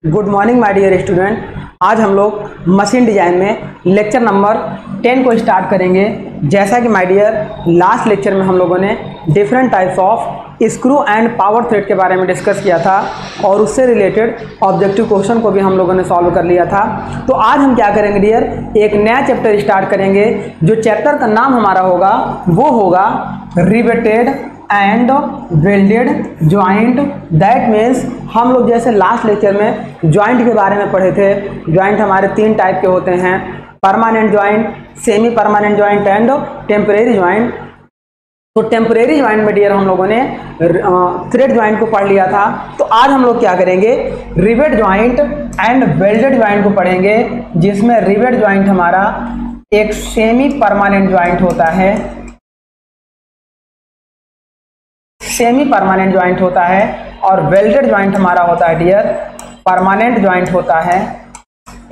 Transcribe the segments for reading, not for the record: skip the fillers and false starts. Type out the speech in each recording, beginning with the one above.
Good morning my dear student. आज हम लोग मशीन डिजाइन में लेक्चर नंबर 10 को स्टार्ट करेंगे। जैसा कि माय डियर लास्ट लेक्चर में हम लोगों ने different types of screw and power thread के बारे में डिस्कस किया था और उससे रिलेटेड ऑब्जेक्टिव क्वेश्चन को भी हम लोगों ने सॉल्व कर लिया था। तो आज हम क्या करेंगे डियर, एक नया चैप्टर स्टार्ट करेंगे। जो चैप्टर का नाम हमारा होगा वो होगा riveted and welded joint. That means हम लोग जैसे लास्ट लेक्चर में ज्वाइंट के बारे में पढ़े थे। ज्वाइंट हमारे 3 टाइप के होते हैं, permanent joint, semi permanent joint and temporary joint. तो टेम्परेरी ज्वाइंट में डियर हम लोगों ने थ्रेड ज्वाइंट को पढ़ लिया था। तो आज हम लोग क्या करेंगे, rivet joint and welded joint को पढ़ेंगे, जिसमें रिवेट ज्वाइंट हमारा एक सेमी परमानेंट ज्वाइंट होता है, सेमी परमानेंट ज्वाइंट होता है, और वेल्डेड ज्वाइंट हमारा होता है डियर परमानेंट ज्वाइंट होता है।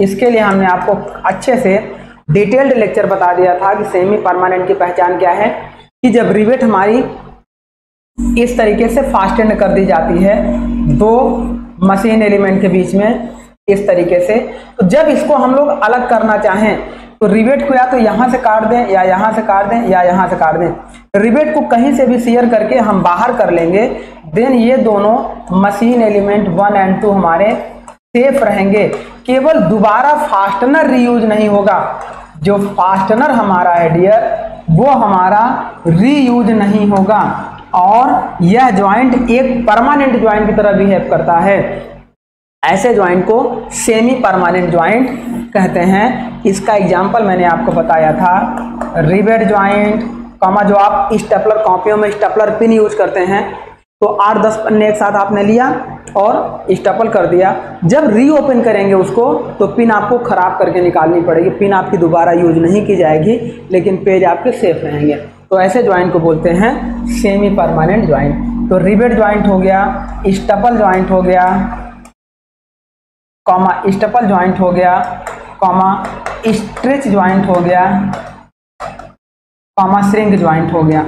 इसके लिए हमने आपको अच्छे से डिटेल्ड लेक्चर बता दिया था कि सेमी परमानेंट की पहचान क्या है, कि जब रिवेट हमारी इस तरीके से फास्टेंड कर दी जाती है दो मशीन एलिमेंट के बीच में इस तरीके से, तो जब इसको हम लोग अलग करना चाहें तो रिवेट को या तो यहाँ से काट दें या यहाँ से काट दें या यहाँ से काट दें। रिवेट को कहीं से भी शेयर करके हम बाहर कर लेंगे, देन ये दोनों मशीन एलिमेंट 1 और 2 हमारे सेफ रहेंगे। केवल दोबारा फास्टनर रीयूज नहीं होगा। जो फास्टनर हमारा है डियर वो हमारा रीयूज नहीं होगा, और यह ज्वाइंट एक परमानेंट ज्वाइंट की तरह बिहेव करता है। ऐसे ज्वाइंट को सेमी परमानेंट ज्वाइंट कहते हैं। इसका एग्जाम्पल मैंने आपको बताया था, रिवेट ज्वाइंट कॉमा, जो आप स्टेपलर कॉपियों में स्टेपलर पिन यूज करते हैं, तो 8-10 पन्ने एक साथ आपने लिया और स्टेपल कर दिया। जब रीओपन करेंगे उसको तो पिन आपको खराब करके निकालनी पड़ेगी। पिन आपकी दोबारा यूज नहीं की जाएगी, लेकिन पेज आपके सेफ रहेंगे। तो ऐसे ज्वाइंट को बोलते हैं सेमी परमानेंट ज्वाइंट। तो रिवेट ज्वाइंट हो गया, स्टेपल ज्वाइंट हो गया कॉमा, स्टेपल ज्वाइंट हो गया कॉमा, स्ट्रेच ज्वाइंट हो गया कॉमा, श्रिंक ज्वाइंट हो गया।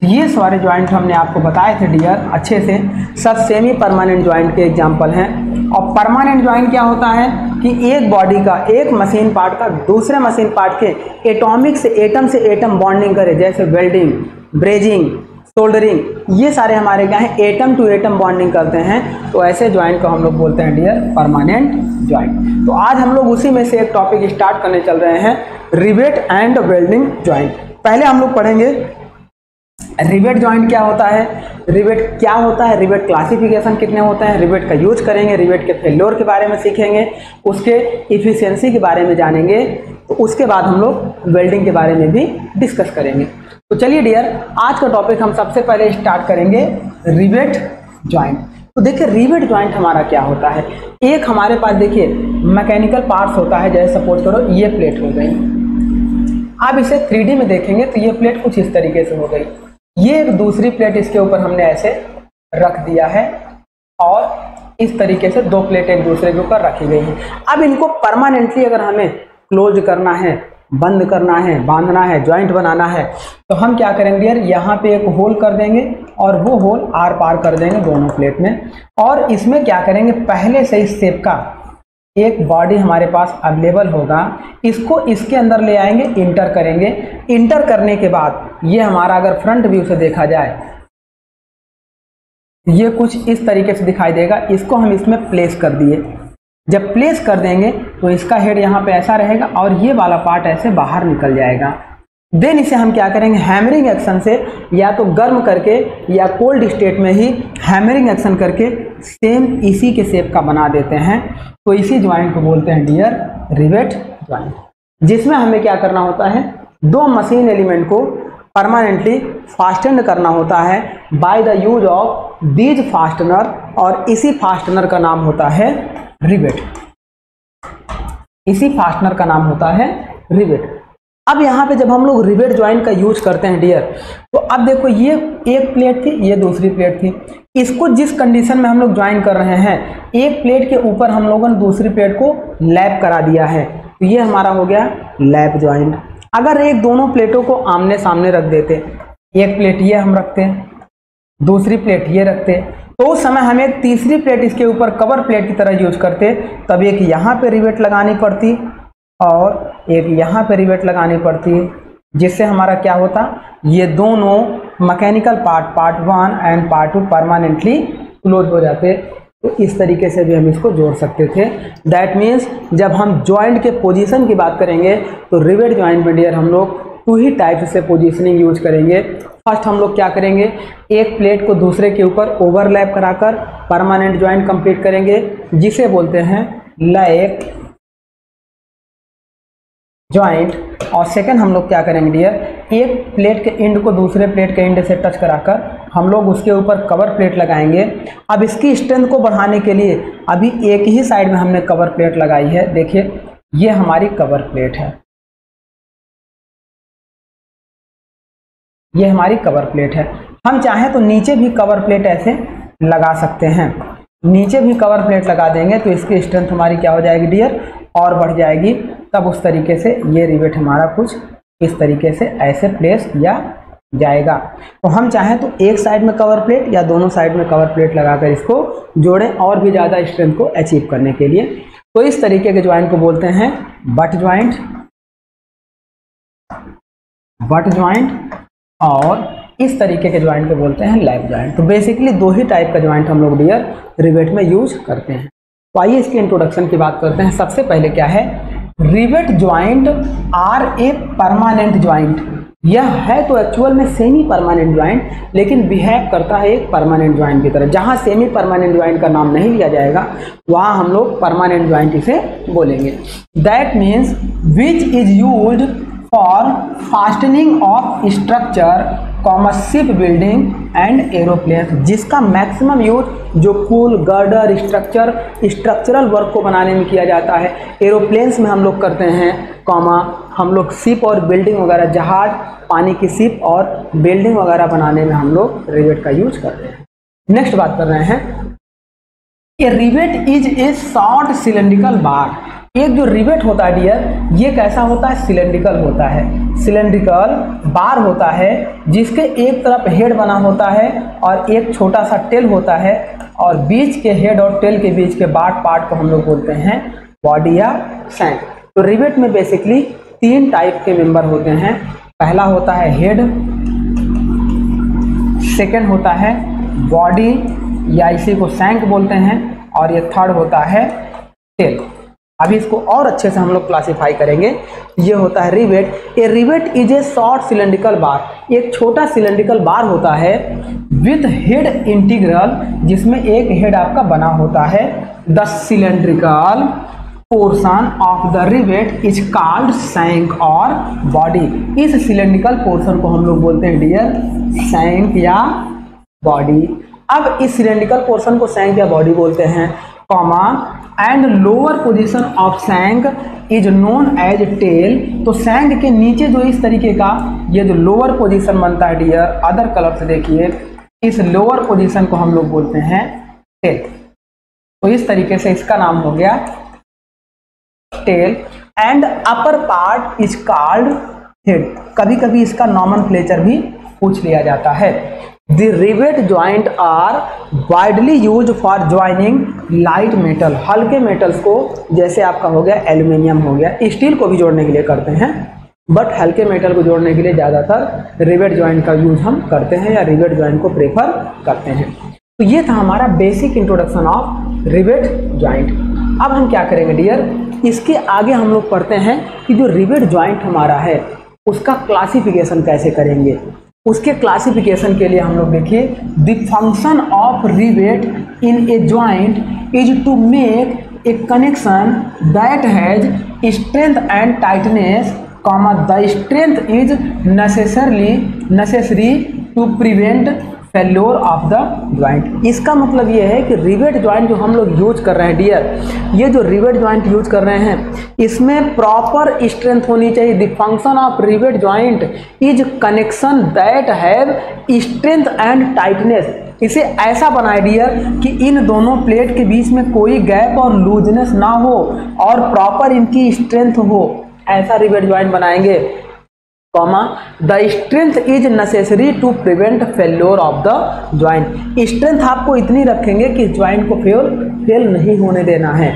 ये सारे ज्वाइंट हमने आपको बताए थे डियर अच्छे से, सब सेमी परमानेंट ज्वाइंट के एग्जांपल हैं। और परमानेंट ज्वाइंट क्या होता है कि एक बॉडी का, एक मशीन पार्ट का दूसरे मशीन पार्ट के एटॉमिक से एटम बॉन्डिंग करे, जैसे वेल्डिंग, ब्रेजिंग, सोल्डरिंग, ये सारे हमारे क्या हैं, एटम टू एटम बॉन्डिंग करते हैं। तो ऐसे ज्वाइंट को हम लोग बोलते हैं डियर परमानेंट ज्वाइंट। तो आज हम लोग उसी में से एक टॉपिक स्टार्ट करने चल रहे हैं, रिवेट एंड वेल्डिंग ज्वाइंट। पहले हम लोग पढ़ेंगे रिवेट ज्वाइंट क्या होता है, रिवेट क्या होता है, रिवेट क्लासिफिकेशन कितने होते हैं, रिवेट का यूज करेंगे, रिवेट के फेल्योर के बारे में सीखेंगे, उसके इफिशियंसी के बारे में जानेंगे। तो उसके बाद हम लोग वेल्डिंग के बारे में भी डिस्कस करेंगे। तो चलिए डियर, आज का टॉपिक हम सबसे पहले स्टार्ट करेंगे रिवेट ज्वाइंट। तो देखिए रिवेट ज्वाइंट हमारा क्या होता है। एक हमारे पास देखिए मैकेनिकल पार्ट्स होता है, जैसे सपोज करो ये प्लेट हो गई। आप इसे 3D में देखेंगे तो ये प्लेट कुछ इस तरीके से हो गई। ये एक दूसरी प्लेट इसके ऊपर हमने ऐसे रख दिया है और इस तरीके से 2 प्लेट एक दूसरे के ऊपर रखी गई है। अब इनको परमानेंटली अगर हमें क्लोज करना है, बंद करना है, बांधना है, ज्वाइंट बनाना है, तो हम क्या करेंगे यार, यहाँ पे एक होल कर देंगे और वो होल आर पार कर देंगे दोनों प्लेट में। और इसमें क्या करेंगे, पहले से इस शेप का एक बॉडी हमारे पास अवेलेबल होगा, इसको इसके अंदर ले आएंगे, इंटर करेंगे। इंटर करने के बाद ये हमारा अगर फ्रंट व्यू से देखा जाए ये कुछ इस तरीके से दिखाई देगा। इसको हम इसमें प्लेस कर दिए। जब प्लेस कर देंगे तो इसका हेड यहाँ पे ऐसा रहेगा और ये वाला पार्ट ऐसे बाहर निकल जाएगा। देन इसे हम क्या करेंगे, हैमरिंग एक्शन से, या तो गर्म करके या कोल्ड स्टेट में ही हैमरिंग एक्शन करके सेम इसी के शेप का बना देते हैं। तो इसी ज्वाइंट को बोलते हैं डियर रिवेट ज्वाइंट, जिसमें हमें क्या करना होता है, 2 मशीन एलिमेंट को परमानेंटली फास्टेंड करना होता है by the use of these fastener, और इसी फास्टनर का नाम होता है रिवेट। इसी फास्टनर का नाम होता है रिवेट। अब यहाँ पे जब हम लोग रिवेट ज्वाइंट का यूज करते हैं डियर, तो अब देखो ये एक प्लेट थी, ये दूसरी प्लेट थी। इसको जिस कंडीशन में हम लोग ज्वाइन कर रहे हैं, एक प्लेट के ऊपर हम लोगों ने दूसरी प्लेट को लैप करा दिया है, तो ये हमारा हो गया लैप ज्वाइंट। अगर एक दोनों प्लेटों को आमने सामने रख देते, एक प्लेट ये हम रखते, दूसरी प्लेट ये रखते, तो उस समय हम एक तीसरी प्लेट इसके ऊपर कवर प्लेट की तरह यूज करते, तब एक यहाँ पे रिवेट लगानी पड़ती और एक यहाँ पे रिवेट लगानी पड़ती, जिससे हमारा क्या होता, ये दोनों mechanical part 1 and part 2 permanently close हो जाते। तो इस तरीके से भी हम इसको जोड़ सकते थे। दैट मीन्स जब हम जॉइंट के पोजीशन की बात करेंगे तो रिवेट जॉइंट में डियर हम लोग 2 ही टाइप से पोजीशनिंग यूज करेंगे। फर्स्ट हम लोग क्या करेंगे, एक प्लेट को दूसरे के ऊपर ओवरलैप कराकर परमानेंट जॉइंट कंप्लीट करेंगे, जिसे बोलते हैं लैप जॉइंट। और सेकंड हम लोग क्या करेंगे डियर, एक प्लेट के एंड को दूसरे प्लेट के एंड से टच कराकर हम लोग उसके ऊपर कवर प्लेट लगाएंगे। अब इसकी स्ट्रेंथ को बढ़ाने के लिए अभी एक ही साइड में हमने कवर प्लेट लगाई है। देखिए ये हमारी कवर प्लेट है, ये हमारी कवर प्लेट है। हम चाहें तो नीचे भी कवर प्लेट ऐसे लगा सकते हैं, नीचे भी कवर प्लेट लगा देंगे तो इसकी स्ट्रेंथ हमारी क्या हो जाएगी डियर, और बढ़ जाएगी। तब उस तरीके से ये रिवेट हमारा कुछ इस तरीके से ऐसे प्लेस किया जाएगा। तो हम चाहें तो एक साइड में कवर प्लेट या दोनों साइड में कवर प्लेट लगाकर इसको जोड़ें और भी ज़्यादा स्ट्रेंथ को अचीव करने के लिए। तो इस तरीके के ज्वाइंट को बोलते हैं बट ज्वाइंट, बट ज्वाइंट, और इस तरीके के ज्वाइंट को बोलते हैं लैप ज्वाइंट। तो बेसिकली 2 ही टाइप का ज्वाइंट हम लोग डियर रिवेट में यूज करते हैं। तो आइए इसके इंट्रोडक्शन की बात करते हैं। सबसे पहले क्या है, rivet joint are a permanent joint. यह है तो एक्चुअल में सेमी परमानेंट ज्वाइंट, लेकिन बिहेव करता है एक परमानेंट ज्वाइंट की तरह। जहां सेमी परमानेंट ज्वाइंट का नाम नहीं लिया जाएगा वहां हम लोग परमानेंट ज्वाइंट इसे बोलेंगे। That means which is used for fastening of structure ship building and aeroplane, जिसका मैक्सिमम यूज जो पुल गर्डर स्ट्रक्चरल वर्क को बनाने में किया जाता है। एरोप्लेन्स में हम लोग करते हैं, हम लोग शिप और बिल्डिंग वगैरह, जहाज, पानी की शिप और बिल्डिंग वगैरह बनाने में हम लोग रिवेट का यूज करते हैं। नेक्स्ट बात कर रहे हैं, a rivet is a short cylindrical bar. एक जो रिवेट होता है डियर, ये कैसा होता है, सिलेंड्रिकल होता है। सिलेंड्रिकल बार होता है जिसके एक तरफ हेड बना होता है और एक छोटा सा टेल होता है, और बीच के हेड और टेल के बीच के पार्ट को हम लोग बोलते हैं बॉडी या शैंक। तो रिवेट में बेसिकली 3 टाइप के मेंबर होते हैं। पहला होता है हेड, सेकेंड होता है बॉडी या इसी को शैंक बोलते हैं, और ये थर्ड होता है टेल। अभी इसको और अच्छे से हम लोग क्लासिफाई करेंगे। ये होता है rivet. A rivet is a short cylindrical bar. एक छोटा सिलेंड्रिकल बार होता है विथ हेड इंटीग्रल, जिसमें एक हेड आपका बना होता है। The cylindrical portion of the rivet is called shank और बॉडी। इस सिलेंड्रिकल पोर्शन को हम लोग बोलते हैं डियर शैंक या बॉडी। अब इस सिलेंड्रिकल पोर्शन को शैंक या बॉडी बोलते हैं, comma and lower position of shank is known as tail. तो शैंक के नीचे जो इस तरीके का ये जो लोअर पोजीशन बनता है डियर, अदर कलर से देखिए, इस लोअर पोजीशन को हम लोग बोलते हैं टेल। तो इस तरीके से इसका नाम हो गया tail. And upper part is called head. कभी कभी इसका नॉमेनक्लेचर भी पूछ लिया जाता है। The rivet joint are widely used for joining light metal। हल्के मेटल्स को, जैसे आपका हो गया एल्यूमिनियम हो गया, स्टील को भी जोड़ने के लिए करते हैं, बट हल्के मेटल को जोड़ने के लिए ज़्यादातर रिवेट जॉइंट का यूज हम करते हैं या रिवेट जॉइंट को प्रेफर करते हैं। तो ये था हमारा basic introduction of rivet joint. अब हम क्या करेंगे डियर, इसके आगे हम लोग पढ़ते हैं कि जो रिवेट जॉइंट हमारा है उसका क्लासिफिकेशन कैसे करेंगे। उसके क्लासिफिकेशन के लिए हम लोग देखिए, the function of rivet in a joint is to make a connection that has strength and tightness, the strength is necessary to prevent failure of the joint. इसका मतलब ये है कि रिवेट ज्वाइंट जो हम लोग यूज कर रहे हैं डियर, ये जो रिवेट ज्वाइंट यूज कर रहे हैं इसमें प्रॉपर स्ट्रेंथ होनी चाहिए। The function of rivet joint is connection that have strength and tightness. इसे ऐसा बनाए डियर कि इन दोनों प्लेट के बीच में कोई गैप और लूजनेस ना हो और प्रॉपर इनकी स्ट्रेंथ हो, ऐसा रिवेट ज्वाइंट बनाएंगे। Comma the strength is necessary to prevent failure of the joint. Strength आपको इतनी रखेंगे कि ज्वाइंट को फेल नहीं होने देना है।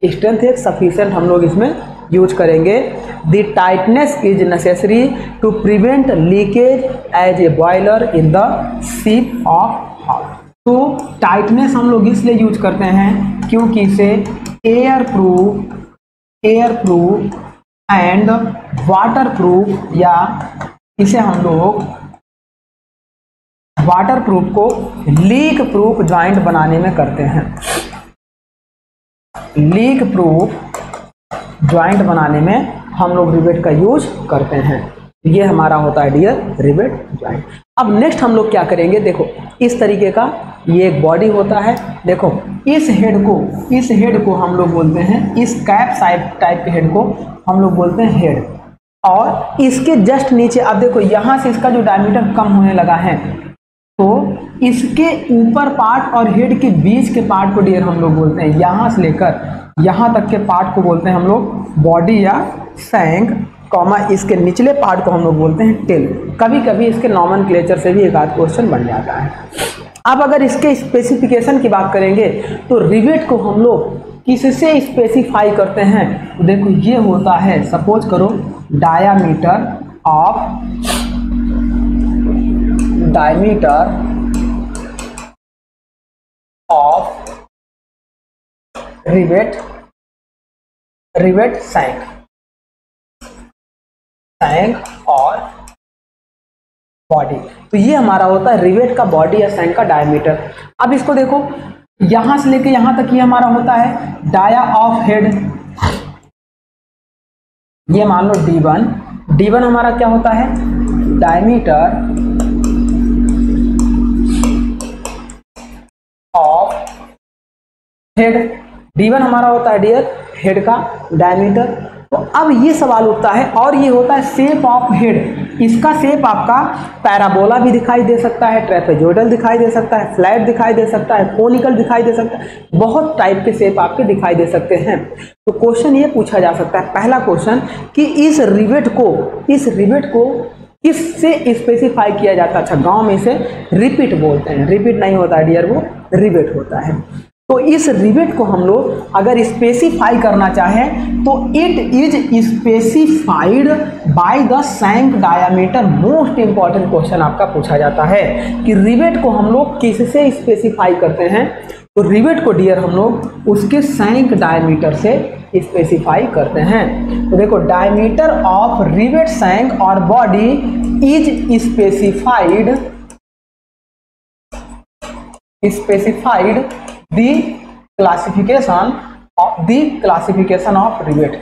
स्ट्रेंथ एक सफिशिएंट हम लोग इसमें यूज करेंगे। The tightness is necessary to prevent leakage as a boiler in the ship of. तो टाइटनेस हम लोग इसलिए यूज करते हैं क्योंकि इसे air proof and water proof, या इसे हम लोग वाटर प्रूफ को लीक प्रूफ ज्वाइंट बनाने में करते हैं। लीक प्रूफ ज्वाइंट बनाने में हम लोग रिवेट का यूज करते हैं। ये हमारा होता है डियर रिवेट ज्वाइंट। अब नेक्स्ट हम लोग क्या करेंगे, देखो इस तरीके का ये एक बॉडी होता है। देखो इस हेड को हम लोग बोलते हैं, इस कैप टाइप के हेड को हम लोग बोलते हैं हेड। और इसके जस्ट नीचे अब देखो यहाँ से इसका जो डायमीटर कम होने लगा है, तो इसके ऊपर पार्ट और हेड के बीच के पार्ट को डियर हम लोग बोलते हैं, यहाँ से लेकर यहाँ तक के पार्ट को बोलते हैं हम लोग बॉडी या सैंक, कॉमा इसके निचले पार्ट को हम लोग बोलते हैं टेल। कभी कभी इसके नॉमेनक्लेचर से भी एक आध क्वेश्चन बन जाता है। अब अगर इसके स्पेसिफिकेशन की बात करेंगे तो रिवेट को हम लोग किससे स्पेसिफाई करते हैं, तो देखो ये होता है, सपोज करो डायामीटर ऑफ रिवेट सैंक और बॉडी। तो ये हमारा होता है रिवेट का बॉडी या सैंक का डायमीटर। अब इसको देखो यहां से लेके यहां तक ये हमारा होता है डाया ऑफ हेड, ये मान लो D1 हमारा क्या होता है डायमीटर ऑफ हेड। D1 हमारा होता है डियर हेड का डायमीटर। तो अब ये सवाल उठता है, और ये होता है शेप ऑफ हेड। इसका शेप आपका पैराबोला भी दिखाई दे सकता है, ट्रेपेजोइडल दिखाई दे सकता है, फ्लैट दिखाई दे सकता है, कोनिकल दिखाई दे सकता है, बहुत टाइप के शेप आपके दिखाई दे सकते हैं। तो क्वेश्चन ये पूछा जा सकता है, पहला क्वेश्चन कि इस रिवेट को किससे स्पेसिफाई किया जाता है। अच्छा, गांव में इसे रिपीट बोलते हैं, रिपीट नहीं होता है डियर, वो रिवेट होता है। तो इस रिवेट को हम लोग अगर स्पेसिफाई करना चाहें तो it is specified by the shank diameter. Most important question आपका पूछा जाता है कि रिवेट को हम लोग किससे स्पेसिफाई करते हैं, तो रिवेट को डियर हम लोग उसके सैंक डायमीटर से स्पेसिफाई करते हैं। तो देखो डायमीटर ऑफ रिवेट सैंक और body is specified the classification of rivet।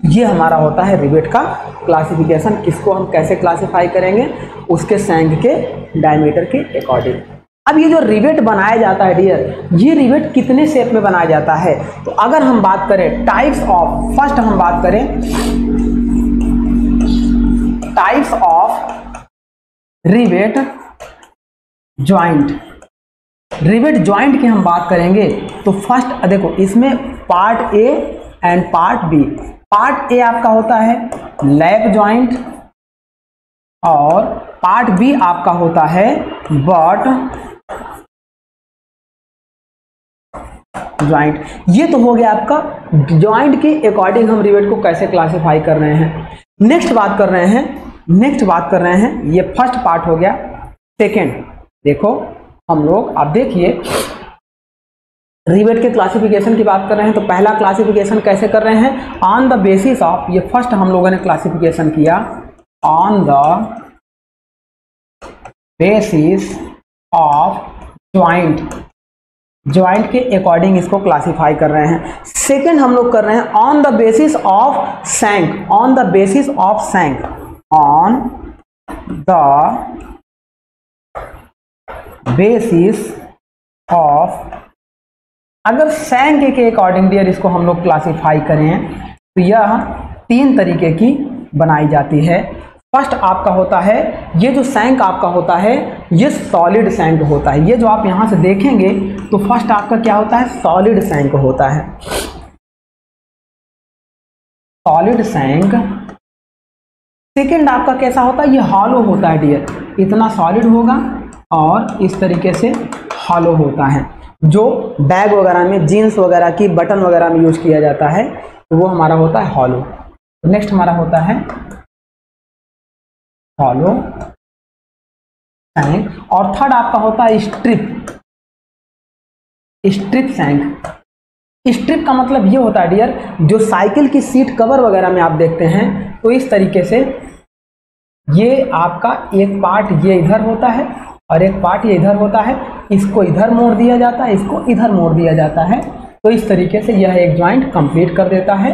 ये हमारा होता है रिवेट का क्लासिफिकेशन। किसको हम कैसे क्लासिफाई करेंगे, उसके सैंक के डायमीटर के अकॉर्डिंग। अब ये जो रिवेट बनाया जाता है डियर, ये रिवेट कितने शेप में बनाया जाता है, तो अगर हम बात करें टाइप्स ऑफ, फर्स्ट हम बात करें types of rivet joint. Rivet joint की हम बात करेंगे तो फर्स्ट देखो इसमें part A and part B. Part A आपका होता है लैप ज्वाइंट और पार्ट बी आपका होता है बट ज्वाइंट। ये तो हो गया आपका ज्वाइंट के अकॉर्डिंग हम रिवेट को कैसे क्लासिफाई कर रहे हैं। नेक्स्ट बात कर रहे हैं ये फर्स्ट पार्ट हो गया। सेकेंड देखो हम लोग, आप देखिए रिवेट के क्लासिफिकेशन की बात कर रहे हैं तो पहला क्लासिफिकेशन कैसे कर रहे हैं, ऑन द बेसिस ऑफ, ये फर्स्ट हम लोगों ने क्लासिफिकेशन किया on the basis of joint के अकॉर्डिंग इसको क्लासिफाई कर रहे हैं। सेकंड हम लोग कर रहे हैं on the basis of shank, on the basis of shank, on the basis of, अगर सैंक के अकॉर्डिंग डियर इसको हम लोग क्लासिफाई करें तो यह तीन तरीके की बनाई जाती है। फर्स्ट आपका होता है, ये जो सैंक आपका होता है ये सॉलिड सैंक होता है। ये जो आप यहां से देखेंगे तो फर्स्ट आपका क्या होता है, सॉलिड सैंक होता है, सॉलिड सैंक। सेकेंड आपका कैसा होता है, ये हॉलो होता है डियर, इतना सॉलिड होगा और इस तरीके से हॉलो होता है, जो बैग वगैरह में, जीन्स वगैरह की बटन वगैरह में यूज किया जाता है, तो वो हमारा होता है हॉलो। नेक्स्ट हमारा होता है हॉलो सैंक। और थर्ड आपका होता है स्ट्रिप, स्ट्रिप सैंक। स्ट्रिप का मतलब ये होता है डियर, जो साइकिल की सीट कवर वगैरह में आप देखते हैं तो इस तरीके से ये आपका एक पार्ट ये इधर होता है और एक पार्ट ये इधर होता है, इसको इधर मोड़ दिया जाता है, इसको इधर मोड़ दिया जाता है, तो इस तरीके से यह एक ज्वाइंट कंप्लीट कर देता है,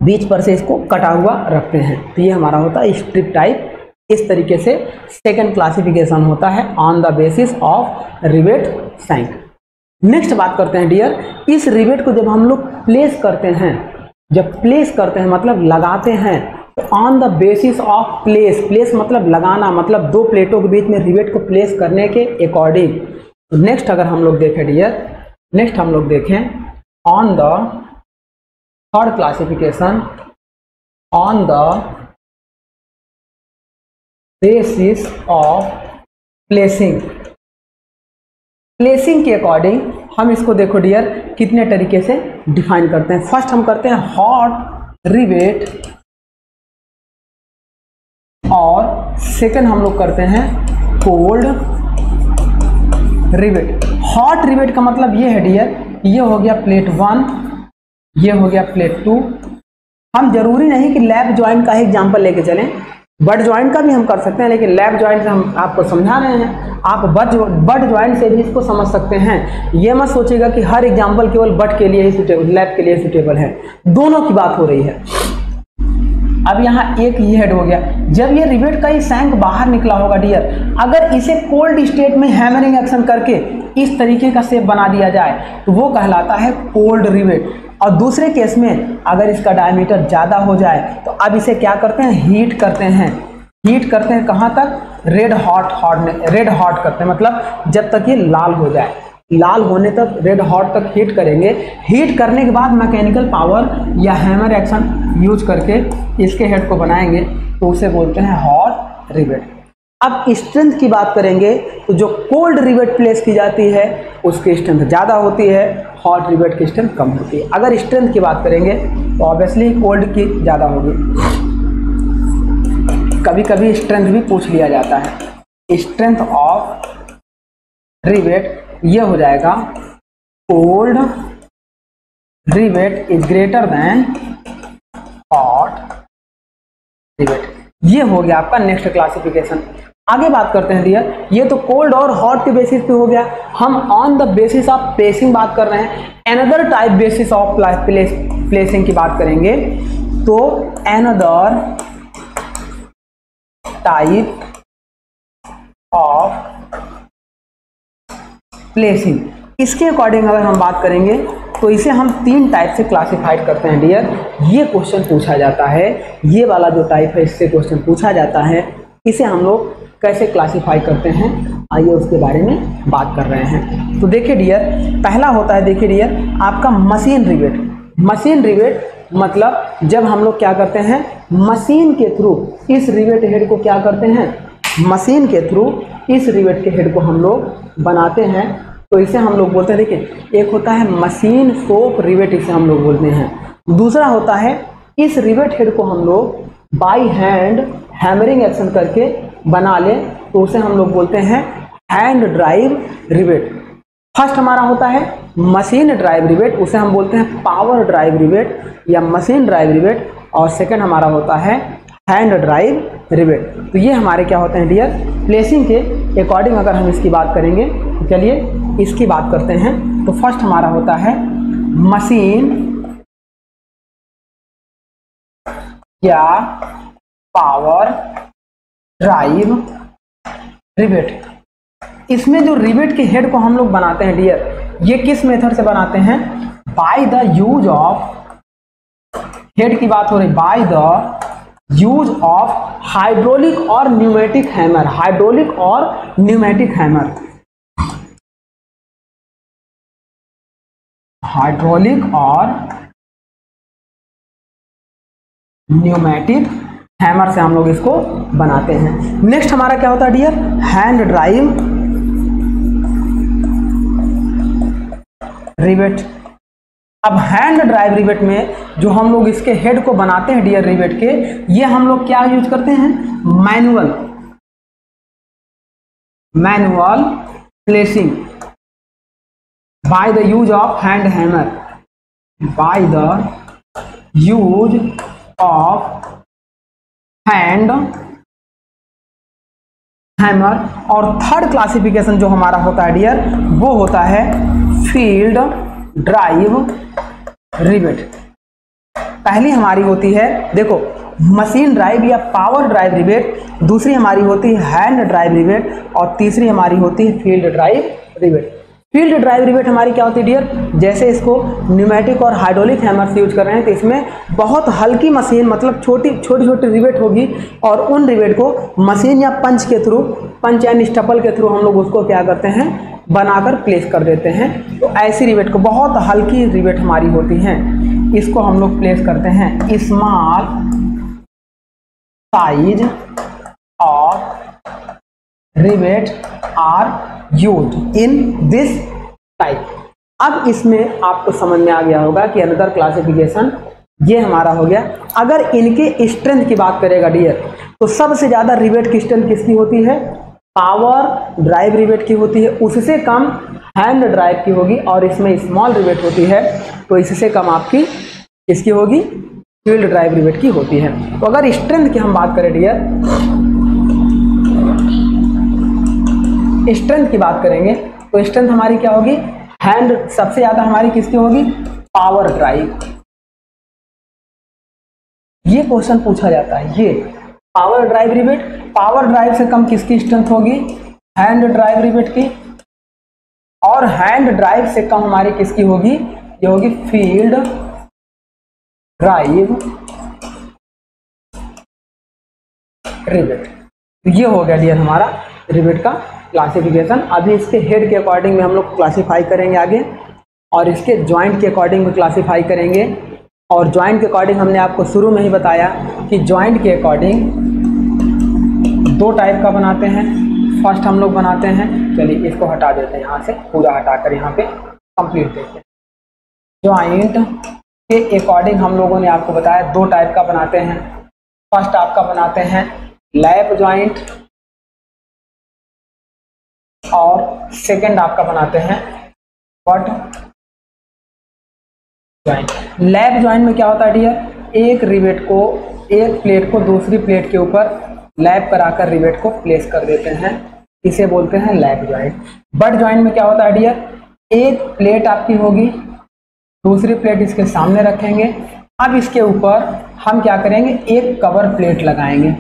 बीच पर से इसको कटा हुआ रखते हैं, तो ये हमारा होता है स्ट्रिप टाइप। इस तरीके से सेकंड क्लासिफिकेशन होता है on the basis of rivet shank. Next बात करते हैं डियर, इस रिवेट को जब हम लोग प्लेस करते हैं, जब प्लेस करते हैं मतलब लगाते हैं, तो on the basis of place, place मतलब लगाना, मतलब दो प्लेटों के बीच में रिवेट को प्लेस करने के अकॉर्डिंग। नेक्स्ट अगर हम लोग देखें डियर, नेक्स्ट हम लोग देखें on the third classification, on the basis of placing. Placing के अकॉर्डिंग हम इसको देखो डियर कितने तरीके से डिफाइन करते हैं। फर्स्ट हम करते हैं हॉट रिवेट और सेकंड हम लोग करते हैं कोल्ड रिवेट। हॉट रिवेट का मतलब ये है डियर, ये हो गया प्लेट 1, ये हो गया प्लेट 2। हम जरूरी नहीं कि लैप ज्वाइंट का ही एग्जांपल लेके चलें, बट ज्वाइंट का भी हम कर सकते हैं, लेकिन लैप ज्वाइंट से हम आपको समझा रहे हैं, आप बट ज्वाइंट से भी इसको समझ सकते हैं। ये मत सोचिएगा कि हर एग्जांपल केवल बट के लिए ही सुटेबल, लैप के लिए सुटेबल है, दोनों की बात हो रही है। अब यहाँ एक ये हेड हो गया, जब ये रिवेट का ही सैंक बाहर निकला होगा डियर, अगर इसे कोल्ड स्टेट में हैमरिंग एक्शन करके इस तरीके का शेप बना दिया जाए तो वो कहलाता है कोल्ड रिवेट। और दूसरे केस में अगर इसका डायमीटर ज़्यादा हो जाए तो अब इसे क्या करते हैं, हीट करते हैं। हीट करते हैं कहाँ तक, रेड हॉट करते हैं, मतलब जब तक ये लाल हो जाए, लाल होने तक रेड हॉट तक हीट करेंगे। हीट करने के बाद मैकेनिकल पावर या हैमर एक्शन यूज करके इसके हेड को बनाएंगे, तो उसे बोलते हैं हॉट रिवेट। अब स्ट्रेंथ की बात करेंगे तो जो कोल्ड रिवेट प्लेस की जाती है उसकी स्ट्रेंथ ज़्यादा होती है, हॉट रिवेट की स्ट्रेंथ कम होती है। अगर स्ट्रेंथ की बात करेंगे तो ऑब्वियसली कोल्ड की ज़्यादा होगी। कभी कभी स्ट्रेंथ भी पूछ लिया जाता है। स्ट्रेंथ ऑफ रिवेट ये हो जाएगा cold rivet is greater then hot rivet. ये हो गया आपका नेक्स्ट क्लासिफिकेशन। आगे बात करते हैं डियर, ये तो कोल्ड और हॉट के बेसिस पे हो गया। हम on the basis of placing बात कर रहे हैं। Another type basis of placing की बात करेंगे तो एनदर टाइप ऑफ प्लेसिंग, इसके अकॉर्डिंग अगर हम बात करेंगे तो इसे हम 3 टाइप से क्लासिफाइड करते हैं डियर। ये क्वेश्चन पूछा जाता है, ये वाला जो टाइप है इससे क्वेश्चन पूछा जाता है, इसे हम लोग कैसे क्लासिफाई करते हैं, आइए उसके बारे में बात कर रहे हैं। तो देखिए डियर, पहला होता है, देखिए डियर, आपका मशीन रिवेट। मशीन रिवेट मतलब जब हम लोग क्या करते हैं, मशीन के थ्रू इस रिवेट हेड को क्या करते हैं, मशीन के थ्रू इस रिवेट के हेड को हम लोग बनाते हैं, तो इसे हम लोग बोलते हैं, देखिए एक होता है मशीन शॉप रिवेट, इसे हम लोग बोलते हैं। दूसरा होता है इस रिवेट हेड को हम लोग बाई हैंड हैमरिंग एक्शन करके बना ले, तो उसे हम लोग बोलते हैं हैंड ड्राइव रिवेट। फर्स्ट हमारा होता है मशीन ड्राइव रिवेट, उसे हम बोलते हैं पावर ड्राइव रिवेट या मशीन ड्राइव रिवेट, और सेकंड हमारा होता है हैंड ड्राइव रिवेट। तो ये हमारे क्या होते हैं डियर, प्लेसिंग के अकॉर्डिंग अगर हम इसकी बात करेंगे तो चलिए इसकी बात करते हैं। तो फर्स्ट हमारा होता है मशीन या पावर ड्राइव रिवेट। इसमें जो रिवेट के हेड को हम लोग बनाते हैं डियर, ये किस मेथड से बनाते हैं, by the use of, head की बात हो रही, by the use of hydraulic और न्यूमेटिक हैमर, हाइड्रोलिक और न्यूमेटिक हैमर, हाइड्रोलिक और न्यूमेटिक हैमर से हम लोग इसको बनाते हैं। नेक्स्ट हमारा क्या होता है डियर, हैंड ड्राइव रिवेट। अब हैंड ड्राइव रिवेट में जो हम लोग इसके हेड को बनाते हैं डियर रिवेट के, ये हम लोग क्या यूज करते हैं, manual placing by the use of hand hammer, by the use of hand hammer. और थर्ड क्लासिफिकेशन जो हमारा होता है डियर, वो होता है फील्ड ड्राइव रिवेट। पहली हमारी होती है, देखो, मशीन ड्राइव या पावर ड्राइव रिवेट, दूसरी हमारी होती है हैंड ड्राइव रिवेट, और तीसरी हमारी होती है field drive rivet. Field drive rivet हमारी क्या होती है डियर, जैसे इसको न्यूमेटिक और हाइड्रोलिक हैमर से यूज कर रहे हैं, तो इसमें बहुत हल्की मशीन, मतलब छोटी छोटी रिवेट होगी, और उन रिवेट को मशीन या पंच के थ्रू, पंच या स्टपल के थ्रू हम लोग उसको क्या करते हैं, बनाकर प्लेस कर देते हैं। तो ऐसी रिवेट को, बहुत हल्की रिवेट हमारी होती हैं, इसको हम लोग प्लेस करते हैं। Small size of rivet are used in this type. अब इसमें आपको समझ में आ गया होगा कि अनदर क्लासिफिकेशन ये हमारा हो गया। अगर इनके स्ट्रेंथ की बात करेगा डियर, तो सबसे ज्यादा रिवेट की स्ट्रेंथ किसकी होती है, पावर ड्राइव रिवेट की होती है, उससे कम हैंड ड्राइव की होगी, और इसमें स्मॉल रिवेट होती है, तो इससे कम आपकी इसकी होगी, फील्ड ड्राइव रिवेट की होती है। तो अगर स्ट्रेंथ की हम बात करें डियर, स्ट्रेंथ की बात करेंगे, तो स्ट्रेंथ हमारी क्या होगी, हैंड सबसे ज्यादा हमारी किसकी होगी, पावर ड्राइव। ये क्वेश्चन पूछा जाता है, ये power drive rivet, power drive से कम किसकी स्ट्रेंथ होगी, हैंड ड्राइव रिवेट की, और हैंड ड्राइव से कम हमारी किसकी होगी, ये होगी फील्ड ड्राइव रिवेट। तो ये हो गया डियर हमारा रिवेट का क्लासिफिकेशन। अभी इसके हेड के अकॉर्डिंग में हम लोग क्लासिफाई करेंगे आगे, और इसके जॉइंट के अकॉर्डिंग में क्लासिफाई करेंगे। और जॉइंट के अकॉर्डिंग हमने आपको शुरू में ही बताया कि जॉइंट के अकॉर्डिंग दो टाइप का बनाते हैं। फर्स्ट हम लोग बनाते हैं, चलिए इसको हटा देते हैं यहाँ से, पूरा हटाकर यहाँ पे कंप्लीट देते हैं। जॉइंट के अकॉर्डिंग हम लोगों ने आपको बताया दो टाइप का बनाते हैं। फर्स्ट आपका बनाते हैं लैप जॉइंट, और सेकंड आपका बनाते हैं बट जॉइंट। लैप जॉइंट में क्या होता है डियर, एक रिवेट को, एक प्लेट को दूसरी प्लेट के ऊपर लैप कराकर रिवेट को प्लेस कर देते हैं, इसे बोलते हैं लैप जॉइंट। बट जॉइंट में क्या होता है डियर, एक प्लेट आपकी होगी, दूसरी प्लेट इसके सामने रखेंगे, अब इसके ऊपर हम क्या करेंगे, एक कवर प्लेट लगाएंगे।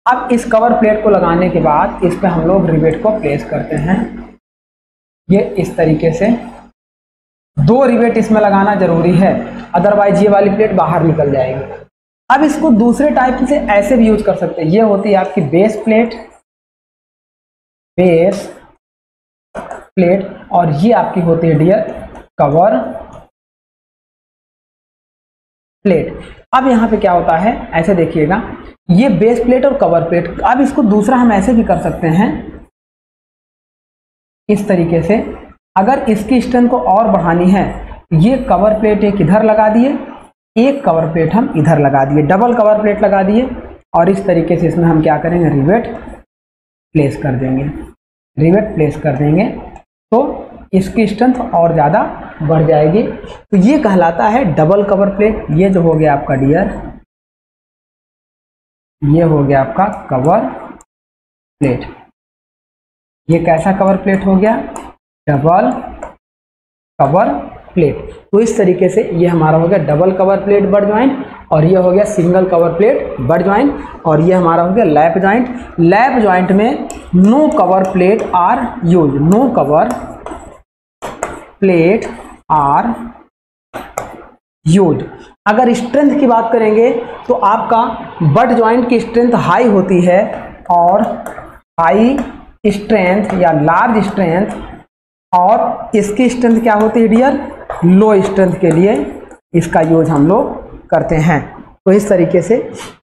अब इस कवर प्लेट को लगाने के बाद इस पे हम लोग रिवेट को प्लेस करते हैं। ये इस तरीके से दो रिवेट इसमें लगाना जरूरी है, अदरवाइज ये वाली प्लेट बाहर निकल जाएगी। अब इसको दूसरे टाइप से ऐसे भी यूज कर सकते हैं। ये होती है आपकी बेस प्लेट, बेस प्लेट, और ये आपकी होती है डियर कवर प्लेट। अब यहाँ पे क्या होता है, ऐसे देखिएगा, ये बेस प्लेट और कवर प्लेट। अब इसको दूसरा हम ऐसे भी कर सकते हैं, इस तरीके से। अगर इसकी स्ट्रेंथ को और बढ़ानी है, ये कवर प्लेट एक इधर लगा दिए, एक कवर प्लेट हम इधर लगा दिए, डबल कवर प्लेट लगा दिए, और इस तरीके से इसमें हम क्या करेंगे, रिवेट प्लेस कर देंगे, रिवेट प्लेस कर देंगे, तो इसकी स्ट्रेंथ और ज़्यादा बढ़ जाएगी। तो ये कहलाता है डबल कवर प्लेट। ये जो हो गया आपका डियर, ये हो गया आपका कवर प्लेट। ये कैसा कवर प्लेट हो गया, डबल कवर प्लेट। तो इस तरीके से ये हमारा हो गया double cover plate butt joint, और ये हो गया single cover plate butt joint, और ये हमारा हो गया लैप ज्वाइंट। लैप ज्वाइंट में no cover plate are use, no cover plate are use. अगर स्ट्रेंथ की बात करेंगे तो आपका बट जॉइंट की स्ट्रेंथ हाई होती है और हाई स्ट्रेंथ या लार्ज स्ट्रेंथ, और इसकी स्ट्रेंथ क्या होती है डियर, लो स्ट्रेंथ के लिए इसका यूज हम लोग करते हैं। तो इस तरीके से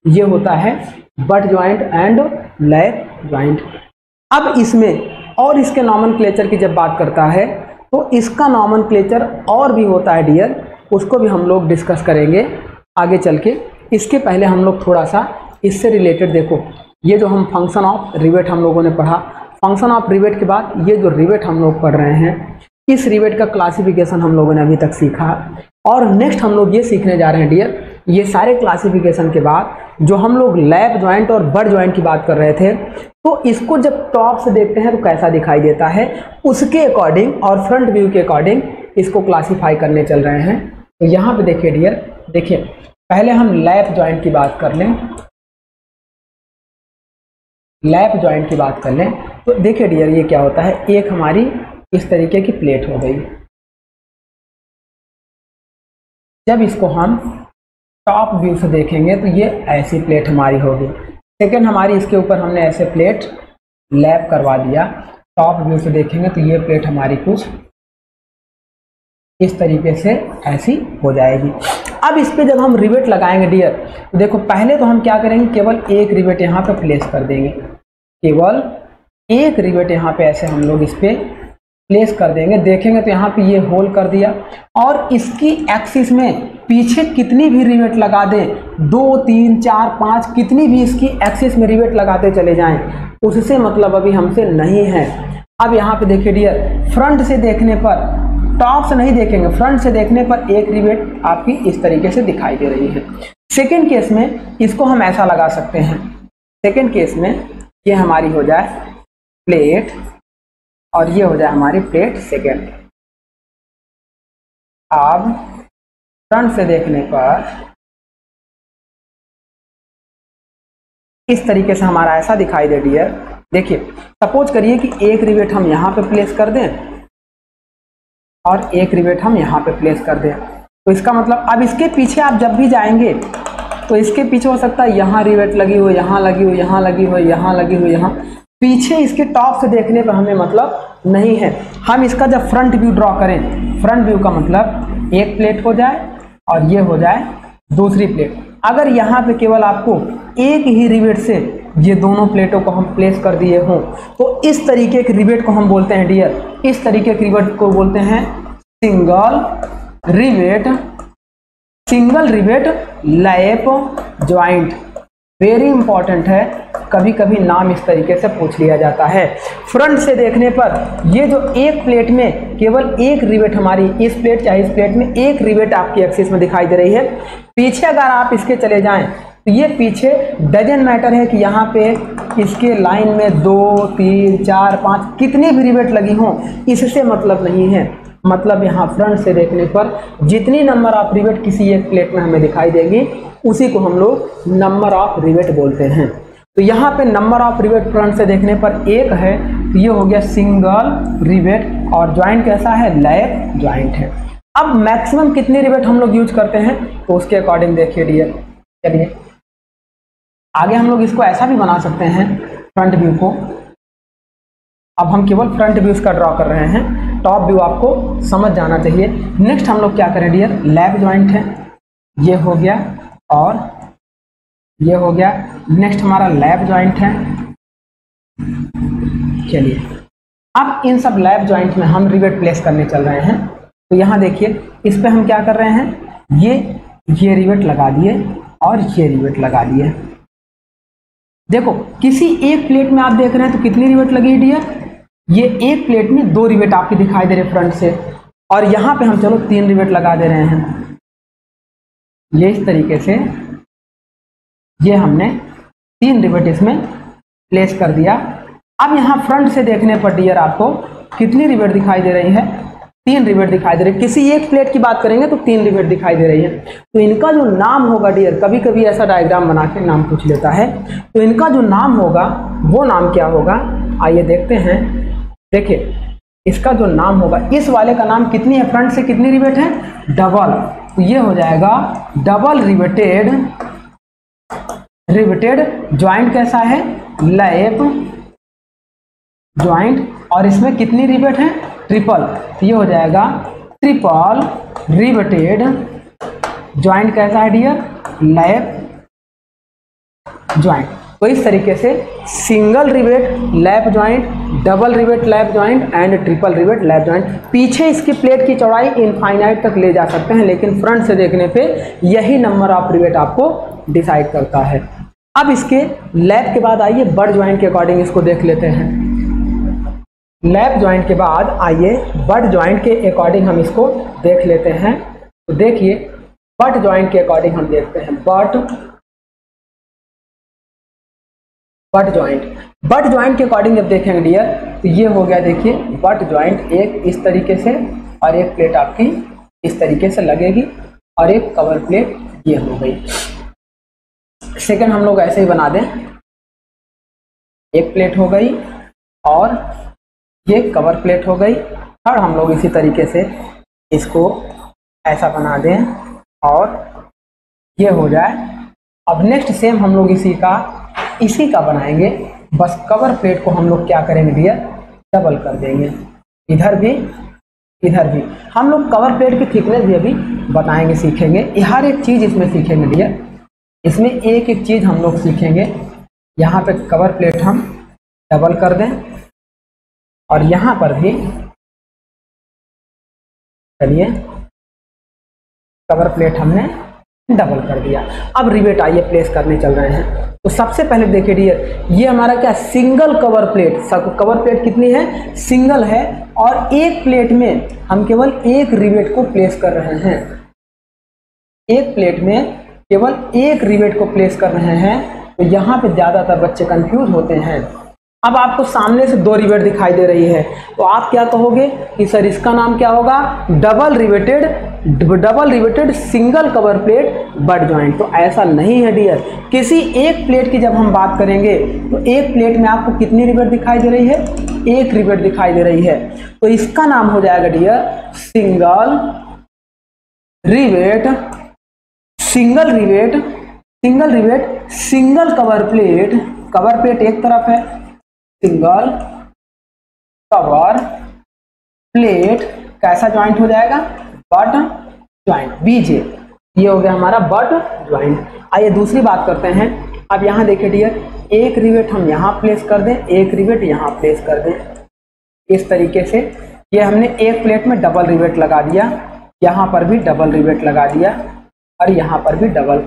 ये होता है butt joint and lap joint. अब इसमें और इसके नॉमेनक्लेचर की जब बात करता है तो इसका नॉमेनक्लेचर और भी होता है डियर, उसको भी हम लोग डिस्कस करेंगे आगे चल के। इसके पहले हम लोग थोड़ा सा इससे रिलेटेड देखो, ये जो हम फंक्शन ऑफ रिवेट हम लोगों ने पढ़ा, फंक्शन ऑफ रिवेट के बाद ये जो रिवेट हम लोग पढ़ रहे हैं, इस रिवेट का क्लासिफिकेशन हम लोगों ने अभी तक सीखा। और नेक्स्ट हम लोग ये सीखने जा रहे हैं डियर, ये सारे क्लासिफिकेशन के बाद जो हम लोग लैप जॉइंट और बट जॉइंट की बात कर रहे थे, तो इसको जब टॉप से देखते हैं तो कैसा दिखाई देता है, उसके अकॉर्डिंग और फ्रंट व्यू के अकॉर्डिंग इसको क्लासीफाई करने चल रहे हैं। तो यहाँ पे देखिए डियर, देखिए पहले हम लैप जॉइंट की बात कर लें, लैप जॉइंट की बात कर लें तो देखिए डियर ये क्या होता है, एक हमारी इस तरीके की प्लेट हो गई। जब इसको हम टॉप व्यू से देखेंगे तो ये ऐसी प्लेट हमारी होगी। सेकंड हमारी इसके ऊपर हमने ऐसे प्लेट लैप करवा दिया, टॉप व्यू से देखेंगे तो ये प्लेट हमारी कुछ इस तरीके से ऐसी हो जाएगी। अब इस पे जब हम रिवेट लगाएंगे डियर, तो देखो पहले तो हम क्या करेंगे, केवल एक रिवेट यहाँ पे प्लेस कर देंगे, केवल एक रिवेट यहाँ पे ऐसे हम लोग इस पे प्लेस कर देंगे। देखेंगे तो यहाँ पे ये होल कर दिया, और इसकी एक्सिस में पीछे कितनी भी रिवेट लगा दें, 2 3 4 5 कितनी भी इसकी एक्सिस में रिवेट लगाते चले जाएं, उससे मतलब अभी हमसे नहीं है। अब यहाँ पे देखिए डियर, फ्रंट से देखने पर, टॉप से नहीं देखेंगे, फ्रंट से देखने पर एक रिवेट आपकी इस तरीके से दिखाई दे रही है। सेकेंड केस में इसको हम ऐसा लगा सकते हैं, सेकेंड केस में ये हमारी हो जाए प्लेट और ये हो जाए हमारी प्लेट सेकेंड। अब फ्रंट से देखने पर इस तरीके से हमारा ऐसा दिखाई दे डियर। देखिए सपोज करिए कि एक रिवेट हम यहाँ पे प्लेस कर दें और एक रिवेट हम यहाँ पे प्लेस कर दें, तो इसका मतलब अब इसके पीछे आप जब भी जाएंगे तो इसके पीछे हो सकता है यहाँ रिवेट लगी हो, यहाँ लगी हो, यहाँ लगी हो, यहाँ लगी हो, यहाँ पीछे इसके टॉप से देखने पर हमें मतलब नहीं है। हम इसका जब फ्रंट व्यू ड्रॉ करें, फ्रंट व्यू का मतलब एक प्लेट हो जाए और ये हो जाए दूसरी प्लेट। अगर यहाँ पे केवल आपको एक ही रिवेट से ये दोनों प्लेटों को हम प्लेस कर दिए हों तो इस तरीके के रिवेट को हम बोलते हैं डियर, इस तरीके के रिवेट को बोलते हैं single rivet, single rivet lap joint. Very important है, कभी कभी नाम इस तरीके से पूछ लिया जाता है। फ्रंट से देखने पर ये जो एक प्लेट में केवल एक रिवेट हमारी इस प्लेट चाहे इस प्लेट में एक रिवेट आपकी एक्सिस में दिखाई दे रही है, पीछे अगर आप इसके चले जाएं तो ये पीछे डजन मैटर है कि यहाँ पे इसके लाइन में 2 3 4 5 कितनी भी रिवेट लगी हों, इससे मतलब नहीं है। मतलब यहाँ फ्रंट से देखने पर जितनी नंबर ऑफ रिवेट किसी एक प्लेट में हमें दिखाई देंगी उसी को हम लोग नंबर ऑफ रिवेट बोलते हैं। तो यहाँ पे नंबर ऑफ रिवेट फ्रंट से देखने पर एक है, तो ये हो गया सिंगल रिवेट, और ज्वाइंट कैसा है, लैप ज्वाइंट है। अब मैक्सिमम कितने रिवेट हम लोग यूज करते हैं तो उसके अकॉर्डिंग देखिए डियर। चलिए आगे हम लोग इसको ऐसा भी बना सकते हैं फ्रंट व्यू को। अब हम केवल फ्रंट व्यू का ड्रॉ कर रहे हैं, टॉप व्यू आपको समझ जाना चाहिए। नेक्स्ट हम लोग क्या करें डियर, लैप ज्वाइंट है, ये हो गया और ये हो गया। नेक्स्ट हमारा लैप ज्वाइंट है। चलिए अब इन सब लैप ज्वाइंट में हम रिवेट प्लेस करने चल रहे हैं। तो यहाँ देखिए इस पे हम क्या कर रहे हैं, ये रिवेट लगा दिए और ये रिवेट लगा दिए। देखो किसी एक प्लेट में आप देख रहे हैं तो कितनी रिवेट लगी है डियर, ये एक प्लेट में 2 रिवेट आपकी दिखाई दे रहे फ्रंट से, और यहाँ पे हम चलो 3 रिवेट लगा दे रहे हैं। ये इस तरीके से ये हमने 3 रिवेट इसमें प्लेस कर दिया। अब यहाँ फ्रंट से देखने पर डियर आपको कितनी रिवेट दिखाई दे रही है, 3 रिवेट दिखाई दे रही है। किसी एक प्लेट की बात करेंगे तो 3 रिवेट दिखाई दे रही है। तो इनका जो नाम होगा डियर, कभी कभी ऐसा डायग्राम बना के नाम पूछ लेता है, तो इनका जो नाम होगा वो नाम क्या होगा, आइए देखते हैं। देखिए इसका जो नाम होगा, इस वाले का नाम कितनी है, फ्रंट से कितनी रिवेट है, डबल, तो ये हो जाएगा डबल रिवेटेड ज्वाइंट कैसा है, लैप ज्वाइंट, और इसमें कितनी रिवेट है, ट्रिपल, तो ये हो जाएगा ट्रिपल रिवेटेड ज्वाइंट कैसा है डियर, लैप ज्वाइंट। तो इस तरीके से single rivet lap joint, double rivet lap joint and triple rivet lap joint. पीछे इसकी प्लेट की चौड़ाई इनफाइनाइट तक ले जा सकते हैं, लेकिन फ्रंट से देखने पे यही नंबर ऑफ रिवेट आपको डिसाइड करता है। अब इसके लैप के बाद आइए बट ज्वाइंट के अकॉर्डिंग इसको देख लेते हैं। लैप ज्वाइंट के बाद आइए बट ज्वाइंट के अकॉर्डिंग हम इसको देख लेते हैं। तो देखिए बट ज्वाइंट के अकॉर्डिंग हम देखते हैं बट ज्वाइंट के अकॉर्डिंग जब देखेंगे डियर, तो ये हो गया, देखिए बट ज्वाइंट एक इस तरीके से और एक प्लेट आपकी इस तरीके से लगेगी और एक कवर प्लेट ये हो गई। सेकंड हम लोग ऐसे ही बना दें, एक प्लेट हो गई और ये कवर प्लेट हो गई। थर्ड हम लोग इसी तरीके से इसको ऐसा बना दें और ये हो जाए। अब नेक्स्ट सेम हम लोग इसी का बनाएंगे, बस कवर प्लेट को हम लोग क्या करेंगे डियर, डबल कर देंगे, इधर भी इधर भी। हम लोग कवर प्लेट की थिकनेस भी अभी बताएंगे, सीखेंगे, हर एक चीज़ इसमें सीखेंगे डियर। इसमें एक एक चीज़ हम लोग सीखेंगे। यहाँ पे कवर प्लेट हम डबल कर दें और यहाँ पर भी चलिए कवर प्लेट हमने डबल कर दिया। अब रिवेट आइए प्लेस करने चल रहे हैं। तो सबसे पहले देखिए डियर, ये हमारा क्या single cover plate, cover plate कितनी है, सिंगल है, और एक प्लेट में हम केवल एक रिवेट को प्लेस कर रहे हैं। एक प्लेट में केवल एक रिवेट को प्लेस कर रहे हैं। तो यहाँ पे ज़्यादातर बच्चे कंफ्यूज होते हैं। अब आपको सामने से दो रिवेट दिखाई दे रही है, तो आप क्या कहोगे कि सर इसका नाम क्या होगा, double riveted single cover plate butt joint. तो ऐसा नहीं है डियर। किसी एक प्लेट की जब हम बात करेंगे तो एक प्लेट में आपको कितनी रिवेट दिखाई दे रही है, एक रिवेट दिखाई दे रही है। तो इसका नाम हो जाएगा dear single rivet single cover plate एक तरफ है, सिंगल कवर प्लेट कैसा ज्वाइंट हो जाएगा, बट ज्वाइंट, बीजे। ये हो गया हमारा बट ज्वाइंट। आइए दूसरी बात करते हैं। अब यहाँ देखिए डियर, एक रिवेट हम यहाँ प्लेस कर दें, एक रिवेट यहाँ प्लेस कर दें, इस तरीके से। ये हमने एक प्लेट में डबल रिवेट लगा दिया, यहाँ पर भी डबल रिवेट लगा दिया और यहाँ पर भी डबल।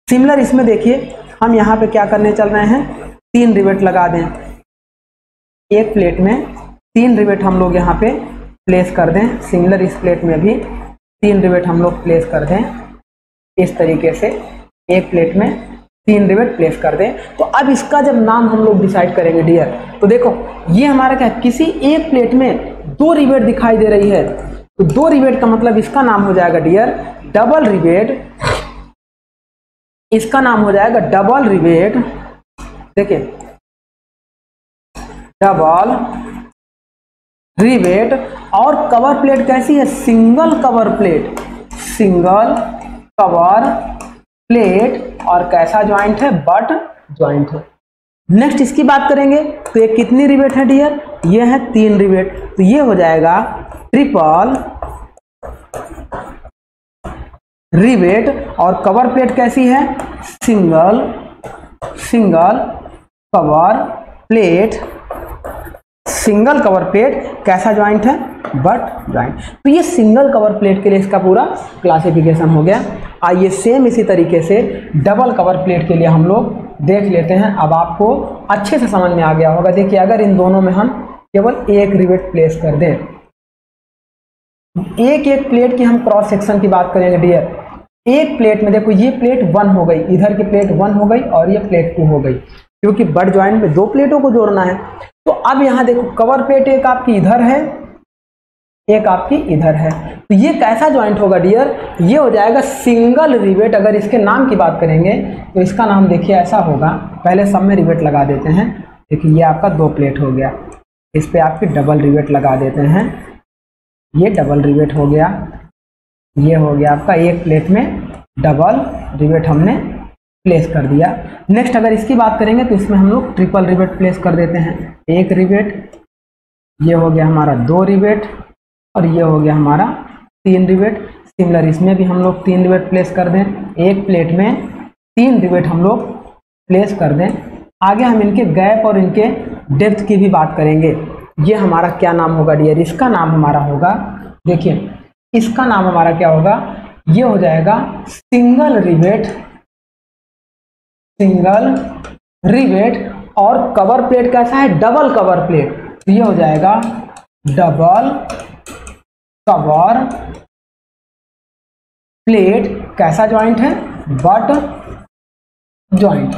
सिमिलर इसमें देखिए हम यहाँ पे क्या करने चल रहे हैं, तीन रिवेट लगा दें। एक प्लेट में तीन रिवेट हम लोग यहाँ पे प्लेस कर दें। सिमिलर इस प्लेट में भी तीन रिवेट हम लोग प्लेस कर दें, इस तरीके से एक प्लेट में तीन रिवेट प्लेस कर दें। तो अब इसका जब नाम हम लोग डिसाइड करेंगे डियर, तो देखो ये हमारा क्या, किसी एक प्लेट में दो रिवेट दिखाई दे रही है, तो दो रिवेट का मतलब इसका नाम हो जाएगा डियर डबल रिवेट। इसका नाम हो जाएगा डबल रिवेट। देखिए डबल रिवेट। और कवर प्लेट कैसी है, single cover plate, single cover plate, और कैसा ज्वाइंट है, बट ज्वाइंट है। नेक्स्ट इसकी बात करेंगे तो ये कितनी रिवेट है डियर, ये है तीन रिवेट। तो ये हो जाएगा ट्रिपल रिवेट। और कवर प्लेट कैसी है, single cover plate, single cover plate कैसा ज्वाइंट है, बट ज्वाइंट। तो ये सिंगल कवर प्लेट के लिए इसका पूरा क्लासिफिकेशन हो गया। आइए सेम इसी तरीके से डबल कवर प्लेट के लिए हम लोग देख लेते हैं। अब आपको अच्छे से समझ में आ गया होगा। देखिए अगर इन दोनों में हम केवल एक रिवेट प्लेस कर दें, एक एक प्लेट की हम क्रॉस सेक्शन की बात करेंगे डियर। एक प्लेट में देखो ये प्लेट 1 हो गई, इधर की प्लेट 1 हो गई और ये प्लेट 2 हो गई, क्योंकि बट ज्वाइंट में दो प्लेटों को जोड़ना है। तो अब यहाँ देखो कवर प्लेट एक आपकी इधर है, एक आपकी इधर है। तो ये कैसा ज्वाइंट होगा डियर, ये हो जाएगा सिंगल रिवेट। अगर इसके नाम की बात करेंगे तो इसका नाम देखिए ऐसा होगा, पहले सब में रिवेट लगा देते हैं। देखिए ये आपका दो प्लेट हो गया, इस पे आपकी डबल रिवेट लगा देते हैं, ये डबल रिवेट हो गया। ये हो गया आपका एक प्लेट में डबल रिवेट हमने प्लेस कर दिया। नेक्स्ट अगर इसकी बात करेंगे तो इसमें हम लोग ट्रिपल रिवेट प्लेस कर देते हैं। एक रिवेट, ये हो गया हमारा 2 रिवेट और ये हो गया हमारा 3 रिवेट। सिमिलर इसमें भी हम लोग 3 रिवेट प्लेस कर दें। एक प्लेट में 3 रिवेट हम लोग प्लेस कर दें। आगे हम इनके गैप और इनके डेप्थ की भी बात करेंगे। ये हमारा क्या नाम होगा डियर? इसका नाम हमारा होगा, देखिए इसका नाम हमारा क्या होगा, ये हो जाएगा सिंगल रिवेट। सिंगल रिवेट और कवर प्लेट कैसा है? डबल कवर प्लेट, तो ये हो जाएगा डबल कवर प्लेट। कैसा जॉइंट है? Butt joint.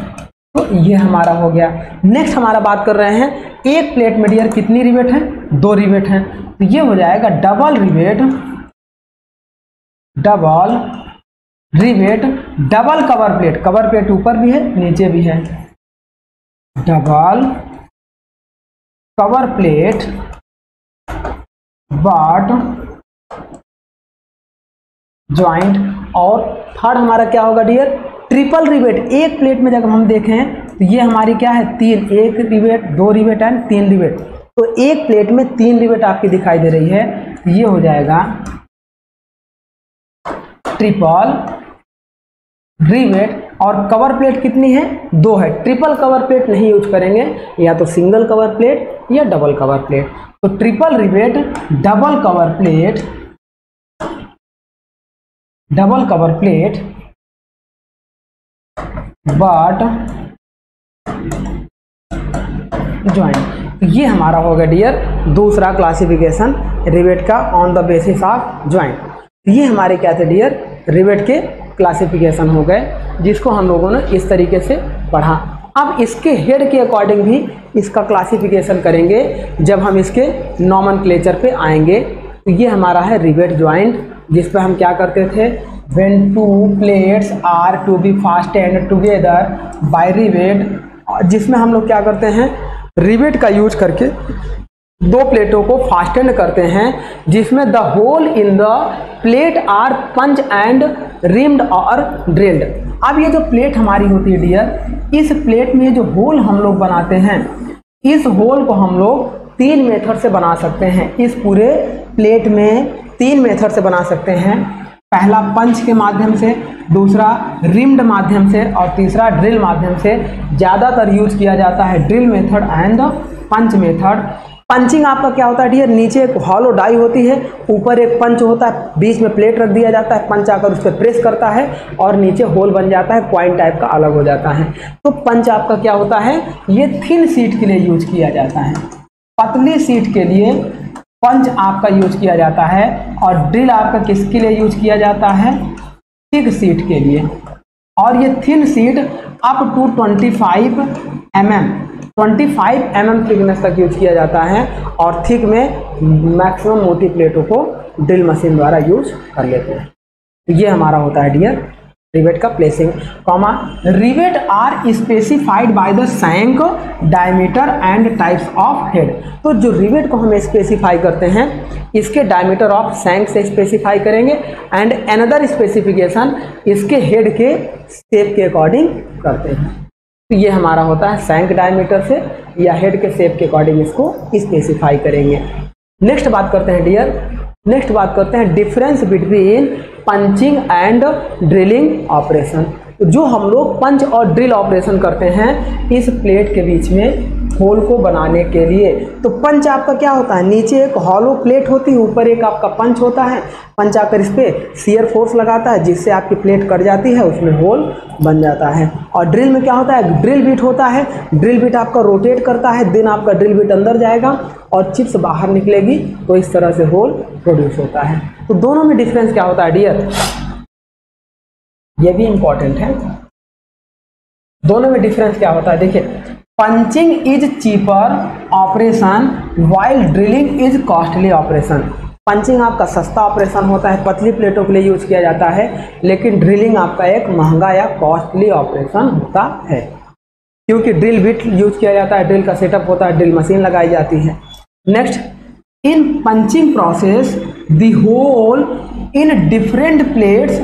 तो ये हमारा हो गया। नेक्स्ट हमारा बात कर रहे हैं एक प्लेट में डियर कितनी रिवेट है? 2 रिवेट हैं, तो ये हो जाएगा double rivet, double rivet double cover plate. Cover plate ऊपर भी है नीचे भी है। Double cover plate butt joint. और थर्ड हमारा क्या होगा डियर? Triple rivet. एक प्लेट में जब हम देखें तो ये हमारी क्या है? 3, 1 रिवेट, 2 रिवेट एंड 3 रिवेट। तो एक प्लेट में 3 रिवेट आपकी दिखाई दे रही है, तो ये हो जाएगा ट्रिपल रिवेट। और कवर प्लेट कितनी है? 2 है। ट्रिपल कवर प्लेट नहीं यूज करेंगे, या तो सिंगल कवर प्लेट या डबल कवर प्लेट। तो triple rivet double cover plate, double cover plate butt joint. ये हमारा होगा डियर दूसरा क्लासिफिकेशन रिवेट का on the basis of joint. ये हमारे क्या थे डियर? रिवेट के क्लासिफिकेशन हो गए, जिसको हम लोगों ने इस तरीके से पढ़ा। अब इसके हेड के अकॉर्डिंग भी इसका क्लासिफिकेशन करेंगे जब हम इसके नॉमेनक्लेचर पे आएंगे। तो ये हमारा है रिवेट जॉइंट, जिस पे हम क्या करते थे? When 2 plates are to be fastened together by rivet, जिसमें हम लोग क्या करते हैं? रिवेट का यूज करके 2 प्लेटों को फास्टेंड करते हैं, जिसमें the hole in the plate are punch and reamed और ड्रिल्ड। अब ये जो प्लेट हमारी होती है डियर, इस प्लेट में जो होल हम लोग बनाते हैं, इस होल को हम लोग 3 मेथड से बना सकते हैं। इस पूरे प्लेट में 3 मेथड से बना सकते हैं। पहला पंच के माध्यम से, दूसरा रिम्ड माध्यम से और तीसरा ड्रिल माध्यम से। ज़्यादातर यूज किया जाता है drill method and punch method. Punching आपका क्या होता है डियर? नीचे एक हॉलो डाई होती है, ऊपर एक पंच होता है, बीच में प्लेट रख दिया जाता है, पंच आकर उस पर प्रेस करता है और नीचे होल बन जाता है, पॉइंट टाइप का अलग हो जाता है। तो पंच आपका क्या होता है? ये थिन शीट के लिए यूज किया जाता है। पतली शीट के लिए पंच आपका यूज किया जाता है, और ड्रिल आपका किसके लिए यूज किया जाता है? थिक शीट के लिए। और ये thin sheet up to 25 mm thickness तक यूज किया जाता है, और थिक में मैक्सिमम मोटी प्लेटों को ड्रिल मशीन द्वारा यूज कर लेते हैं। तो ये हमारा होता है डियर रिवेट का placing. Comma rivet are specified by the shank, diameter and types of head. तो जो रिवेट को हम स्पेसिफाई करते हैं, इसके डायमीटर ऑफ शैंक से स्पेसिफाई करेंगे, एंड अनदर स्पेसिफिकेशन इसके हेड के शेप के अकॉर्डिंग करते हैं। तो ये हमारा होता है शैंक डायमीटर से या हेड के शेप के अकॉर्डिंग इसको स्पेसिफाई करेंगे। नेक्स्ट बात करते हैं डियर, नेक्स्ट बात करते हैं difference between punching and drilling operation. जो हम लोग पंच और ड्रिल ऑपरेशन करते हैं इस प्लेट के बीच में होल को बनाने के लिए। तो पंच आपका क्या होता है? नीचे एक हॉलो प्लेट होती है, ऊपर एक आपका पंच होता है। पंच आकर इस पर शियर फोर्स लगाता है, जिससे आपकी प्लेट कट जाती है, उसमें होल बन जाता है। और ड्रिल में क्या होता है? ड्रिल बिट होता है। ड्रिल बिट आपका रोटेट करता है, देन आपका ड्रिल बिट अंदर जाएगा और चिप्स बाहर निकलेगी, तो इस तरह से होल प्रोड्यूस होता है। तो दोनों में डिफरेंस क्या होता है डियर? ये भी इंपॉर्टेंट है। दोनों में डिफरेंस क्या होता है? देखिए, punching is cheaper operation while drilling is costly operation. Punching आपका सस्ता ऑपरेशन होता है, पतली प्लेटों के लिए यूज किया जाता है, लेकिन ड्रिलिंग आपका एक महंगा या कॉस्टली ऑपरेशन होता है, क्योंकि ड्रिल बिट यूज किया जाता है, ड्रिल का सेटअप होता है, ड्रिल मशीन लगाई जाती है। Next, in punching process the hole in different plates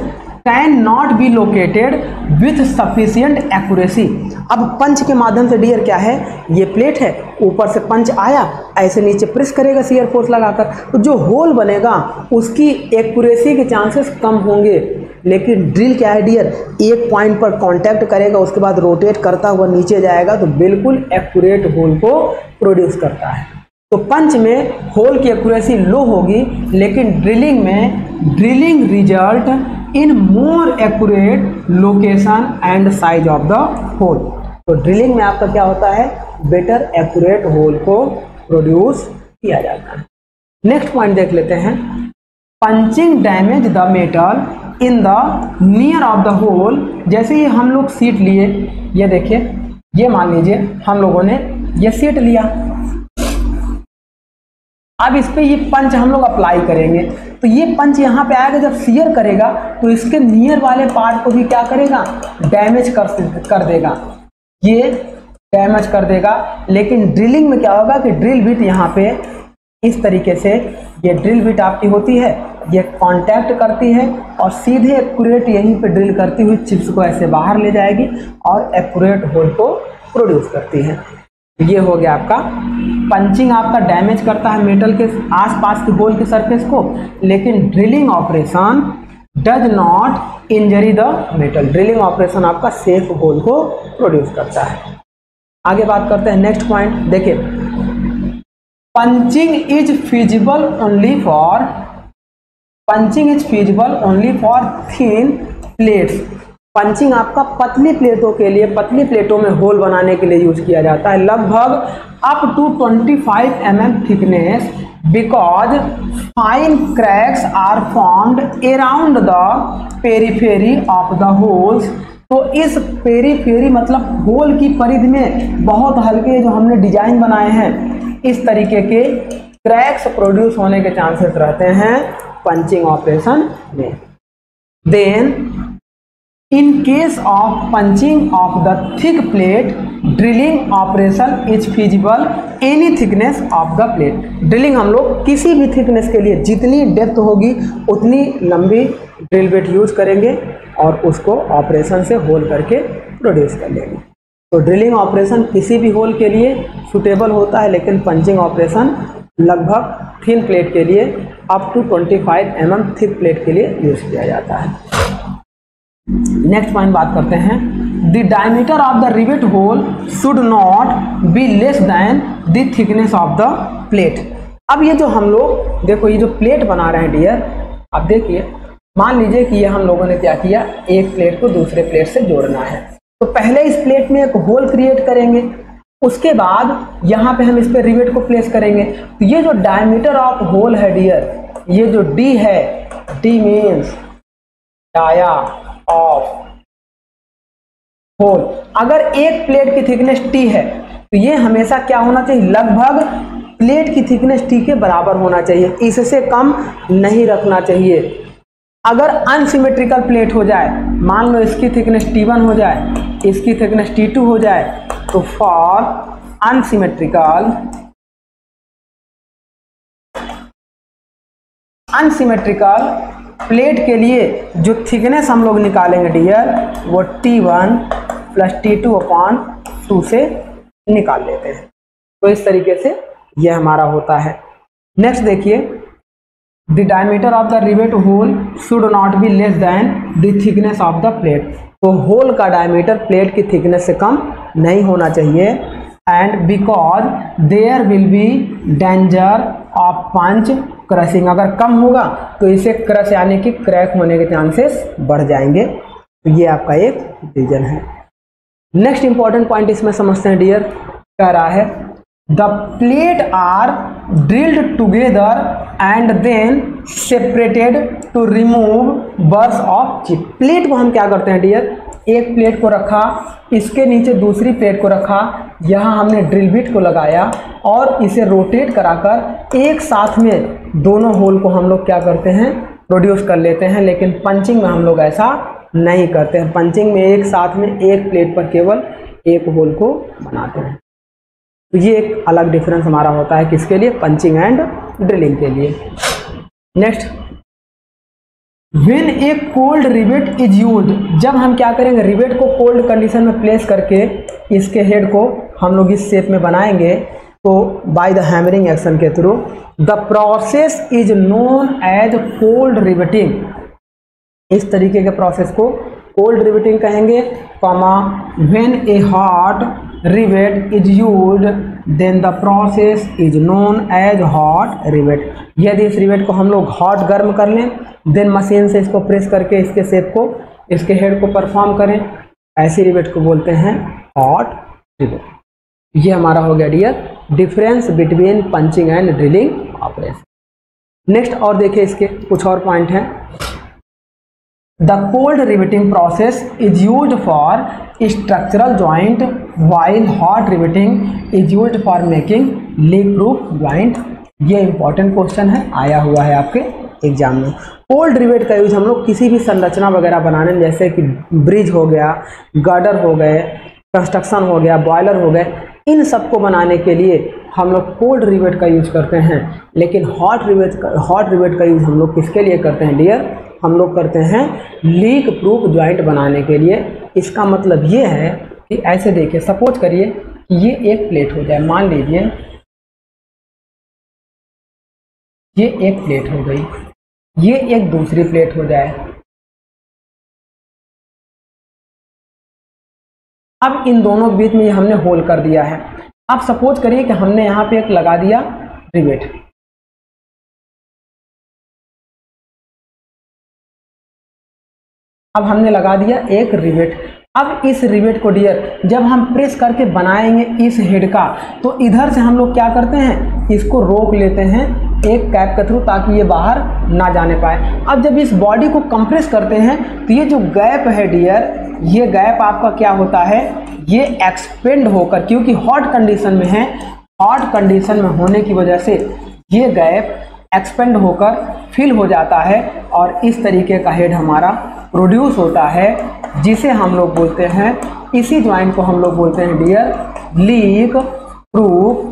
can not be located with sufficient accuracy. अब पंच के माध्यम से डियर क्या है, ये प्लेट है, ऊपर से पंच आया, ऐसे नीचे प्रेस करेगा शियर फोर्स लगाकर, तो जो होल बनेगा उसकी एक्यूरेसी के चांसेस कम होंगे। लेकिन ड्रिल क्या है डियर, एक पॉइंट पर कांटेक्ट करेगा, उसके बाद रोटेट करता हुआ नीचे जाएगा, तो बिल्कुल एक्यूरेट होल को प्रोड्यूस करता है। तो पंच में होल की एक्यूरेसी लो होगी, लेकिन ड्रिलिंग में drilling result in more accurate location and size of the hole. तो ड्रिलिंग में आपका क्या होता है, बेटर एक्यूरेट होल को प्रोड्यूस किया जाता है। नेक्स्ट पॉइंट देख लेते हैं, punching damage the metal in the near of the hole. जैसे ही हम लोग सीट लिए, ये देखिए, ये मान लीजिए हम लोगों ने ये सीट लिया, अब इस पे ये पंच हम लोग अप्लाई करेंगे, तो ये पंच यहाँ पे आएगा, जब शियर करेगा तो इसके नियर वाले पार्ट को भी क्या करेगा, डैमेज कर देगा, ये डैमेज कर देगा। लेकिन ड्रिलिंग में क्या होगा कि ड्रिल बिट यहाँ पे इस तरीके से, ये ड्रिल बिट आपकी होती है, ये कांटेक्ट करती है और सीधे एक्यूरेट यहीं पे ड्रिल करती हुई चिप्स को ऐसे बाहर ले जाएगी और एक्यूरेट होल को प्रोड्यूस करती है। ये हो गया आपका पंचिंग, आपका डैमेज करता है मेटल के आसपास के होल के सरफेस को, लेकिन drilling operation does not injury the metal. Drilling operation आपका सेफ होल को प्रोड्यूस करता है। आगे बात करते हैं नेक्स्ट पॉइंट, देखिए, punching is feasible only for thin plates. Punching आपका पतली प्लेटों के लिए, पतली प्लेटों में होल बनाने के लिए यूज किया जाता है, लगभग up to 25 mm thickness, because fine cracks are formed around the periphery of the holes. तो इस पेरीफेरी मतलब होल की परिधि में बहुत हल्के जो हमने डिजाइन बनाए हैं, इस तरीके के क्रैक्स प्रोड्यूस होने के चांसेस रहते हैं पंचिंग ऑपरेशन में। Then in case of punching of the thick plate, drilling operation is feasible any thickness of the plate। Drilling हम लोग किसी भी थिकनेस के लिए जितनी डेप्थ होगी उतनी लंबी ड्रिल बिट यूज करेंगे और उसको ऑपरेशन से होल करके प्रोड्यूस कर लेंगे। तो ड्रिलिंग ऑपरेशन किसी भी होल के लिए सुटेबल होता है, लेकिन पंचिंग ऑपरेशन लगभग थिन प्लेट के लिए up to 25 mm thick plate के लिए यूज किया जाता है। नेक्स्ट पॉइंट बात करते हैं, the diameter of the rivet hole should not be less than the thickness of the plate. अब ये जो हम लोग देखो, ये जो प्लेट बना रहे हैं डियर, अब देखिए, मान लीजिए कि ये हम लोगों ने क्या किया, एक प्लेट को दूसरे प्लेट से जोड़ना है, तो पहले इस प्लेट में एक होल क्रिएट करेंगे, उसके बाद यहाँ पे हम इस पे रिवेट को प्लेस करेंगे। तो ये जो डायमीटर ऑफ होल है डियर, ये जो डी है, D means dia of hole. अगर एक प्लेट की थिकनेस टी है तो ये हमेशा क्या होना चाहिए, लगभग प्लेट की थिकनेस टी के बराबर होना चाहिए, इससे कम नहीं रखना चाहिए। अगर अनसिमेट्रिकल प्लेट हो जाए, मान लो इसकी थिकनेस T1 हो जाए, इसकी थिकनेस T2 हो जाए, तो फॉर अनसिमेट्रिकल प्लेट के लिए जो थिकनेस हम लोग निकालेंगे डियर, वो T1 + T2/2 से निकाल लेते हैं। तो इस तरीके से यह हमारा होता है। नेक्स्ट देखिए, the diameter of the rivet hole should not be less than the thickness of the plate. तो होल का डायमीटर प्लेट की थिकनेस से कम नहीं होना चाहिए, and because there will be danger of punch crushing. अगर कम होगा तो इसे क्रश यानी कि क्रैक होने के चांसेस बढ़ जाएंगे। तो ये आपका एक रीजन है। नेक्स्ट इंपॉर्टेंट पॉइंट इसमें समझते हैं डियर, कह रहा है the plate are drilled together and then separated to remove burrs of chip. Plate को हम क्या करते हैं डियर, एक प्लेट को रखा, इसके नीचे दूसरी प्लेट को रखा, यहाँ हमने ड्रिल बिट को लगाया और इसे रोटेट कराकर एक साथ में दोनों होल को हम लोग क्या करते हैं, प्रोड्यूस कर लेते हैं। लेकिन पंचिंग में हम लोग ऐसा नहीं करते हैं। पंचिंग में एक साथ में एक प्लेट पर केवल एक होल को बनाते हैं। तो ये एक अलग डिफरेंस हमारा होता है किसके लिए, पंचिंग एंड ड्रिलिंग के लिए। Next, when A cold rivet is used, जब हम क्या करेंगे, रिवेट को कोल्ड कंडीशन में प्लेस करके इसके हेड को हम लोग इस शेप में बनाएंगे, तो बाय द हैमरिंग एक्शन के through, the process is known as cold riveting, इस तरीके के प्रोसेस को कोल्ड रिवेटिंग कहेंगे, comma when a hot rivet is used then the process is known as hot rivet. यदि इस रिवेट को हम लोग हॉट गर्म कर लें, देन मशीन से इसको प्रेस करके इसके शेप को, इसके हेड को परफॉर्म करें, ऐसी रिवेट को बोलते हैं हॉट रिवेट। ये हमारा हो गया dear difference between punching and drilling operation. Next और देखिए इसके कुछ और पॉइंट हैं। The cold riveting process is used for structural joint while hot riveting is used for making leak-proof joint। ये इंपॉर्टेंट क्वेश्चन है, आया हुआ है आपके एग्जाम में। कोल्ड रिवेट का यूज हम लोग किसी भी संरचना वगैरह बनाने में, जैसे कि ब्रिज हो गया, गर्डर हो गए, कंस्ट्रक्शन हो गया, बॉयलर हो गए, इन सबको बनाने के लिए हम लोग कोल्ड रिवेट का यूज करते हैं। लेकिन हॉट रिवेट का यूज हम लोग किसके लिए करते हैं डियर, हम लोग करते हैं लीक प्रूफ जॉइंट बनाने के लिए। इसका मतलब ये है कि ऐसे देखिए, सपोज करिए कि ये एक प्लेट हो जाए, मान लीजिए ये एक प्लेट हो गई, ये एक दूसरी प्लेट हो जाए। अब इन दोनों के बीच में हमने होल कर दिया है। अब सपोज करिए कि हमने यहाँ पे एक लगा दिया रिवेट, अब हमने लगा दिया एक रिवेट। अब इस रिवेट को डियर जब हम प्रेस करके बनाएंगे इस हेड का, तो इधर से हम लोग क्या करते हैं, इसको रोक लेते हैं एक कैप के थ्रू, ताकि ये बाहर ना जाने पाए। अब जब इस बॉडी को कंप्रेस करते हैं तो ये जो गैप है डियर, ये गैप आपका क्या होता है, ये एक्सपेंड होकर, क्योंकि हॉट कंडीशन में है, हॉट कंडीशन में होने की वजह से ये गैप एक्सपेंड होकर फिल हो जाता है और इस तरीके का हेड हमारा प्रोड्यूस होता है, जिसे हम लोग बोलते हैं, इसी ज्वाइंट को हम लोग बोलते हैं डियर लीक प्रूफ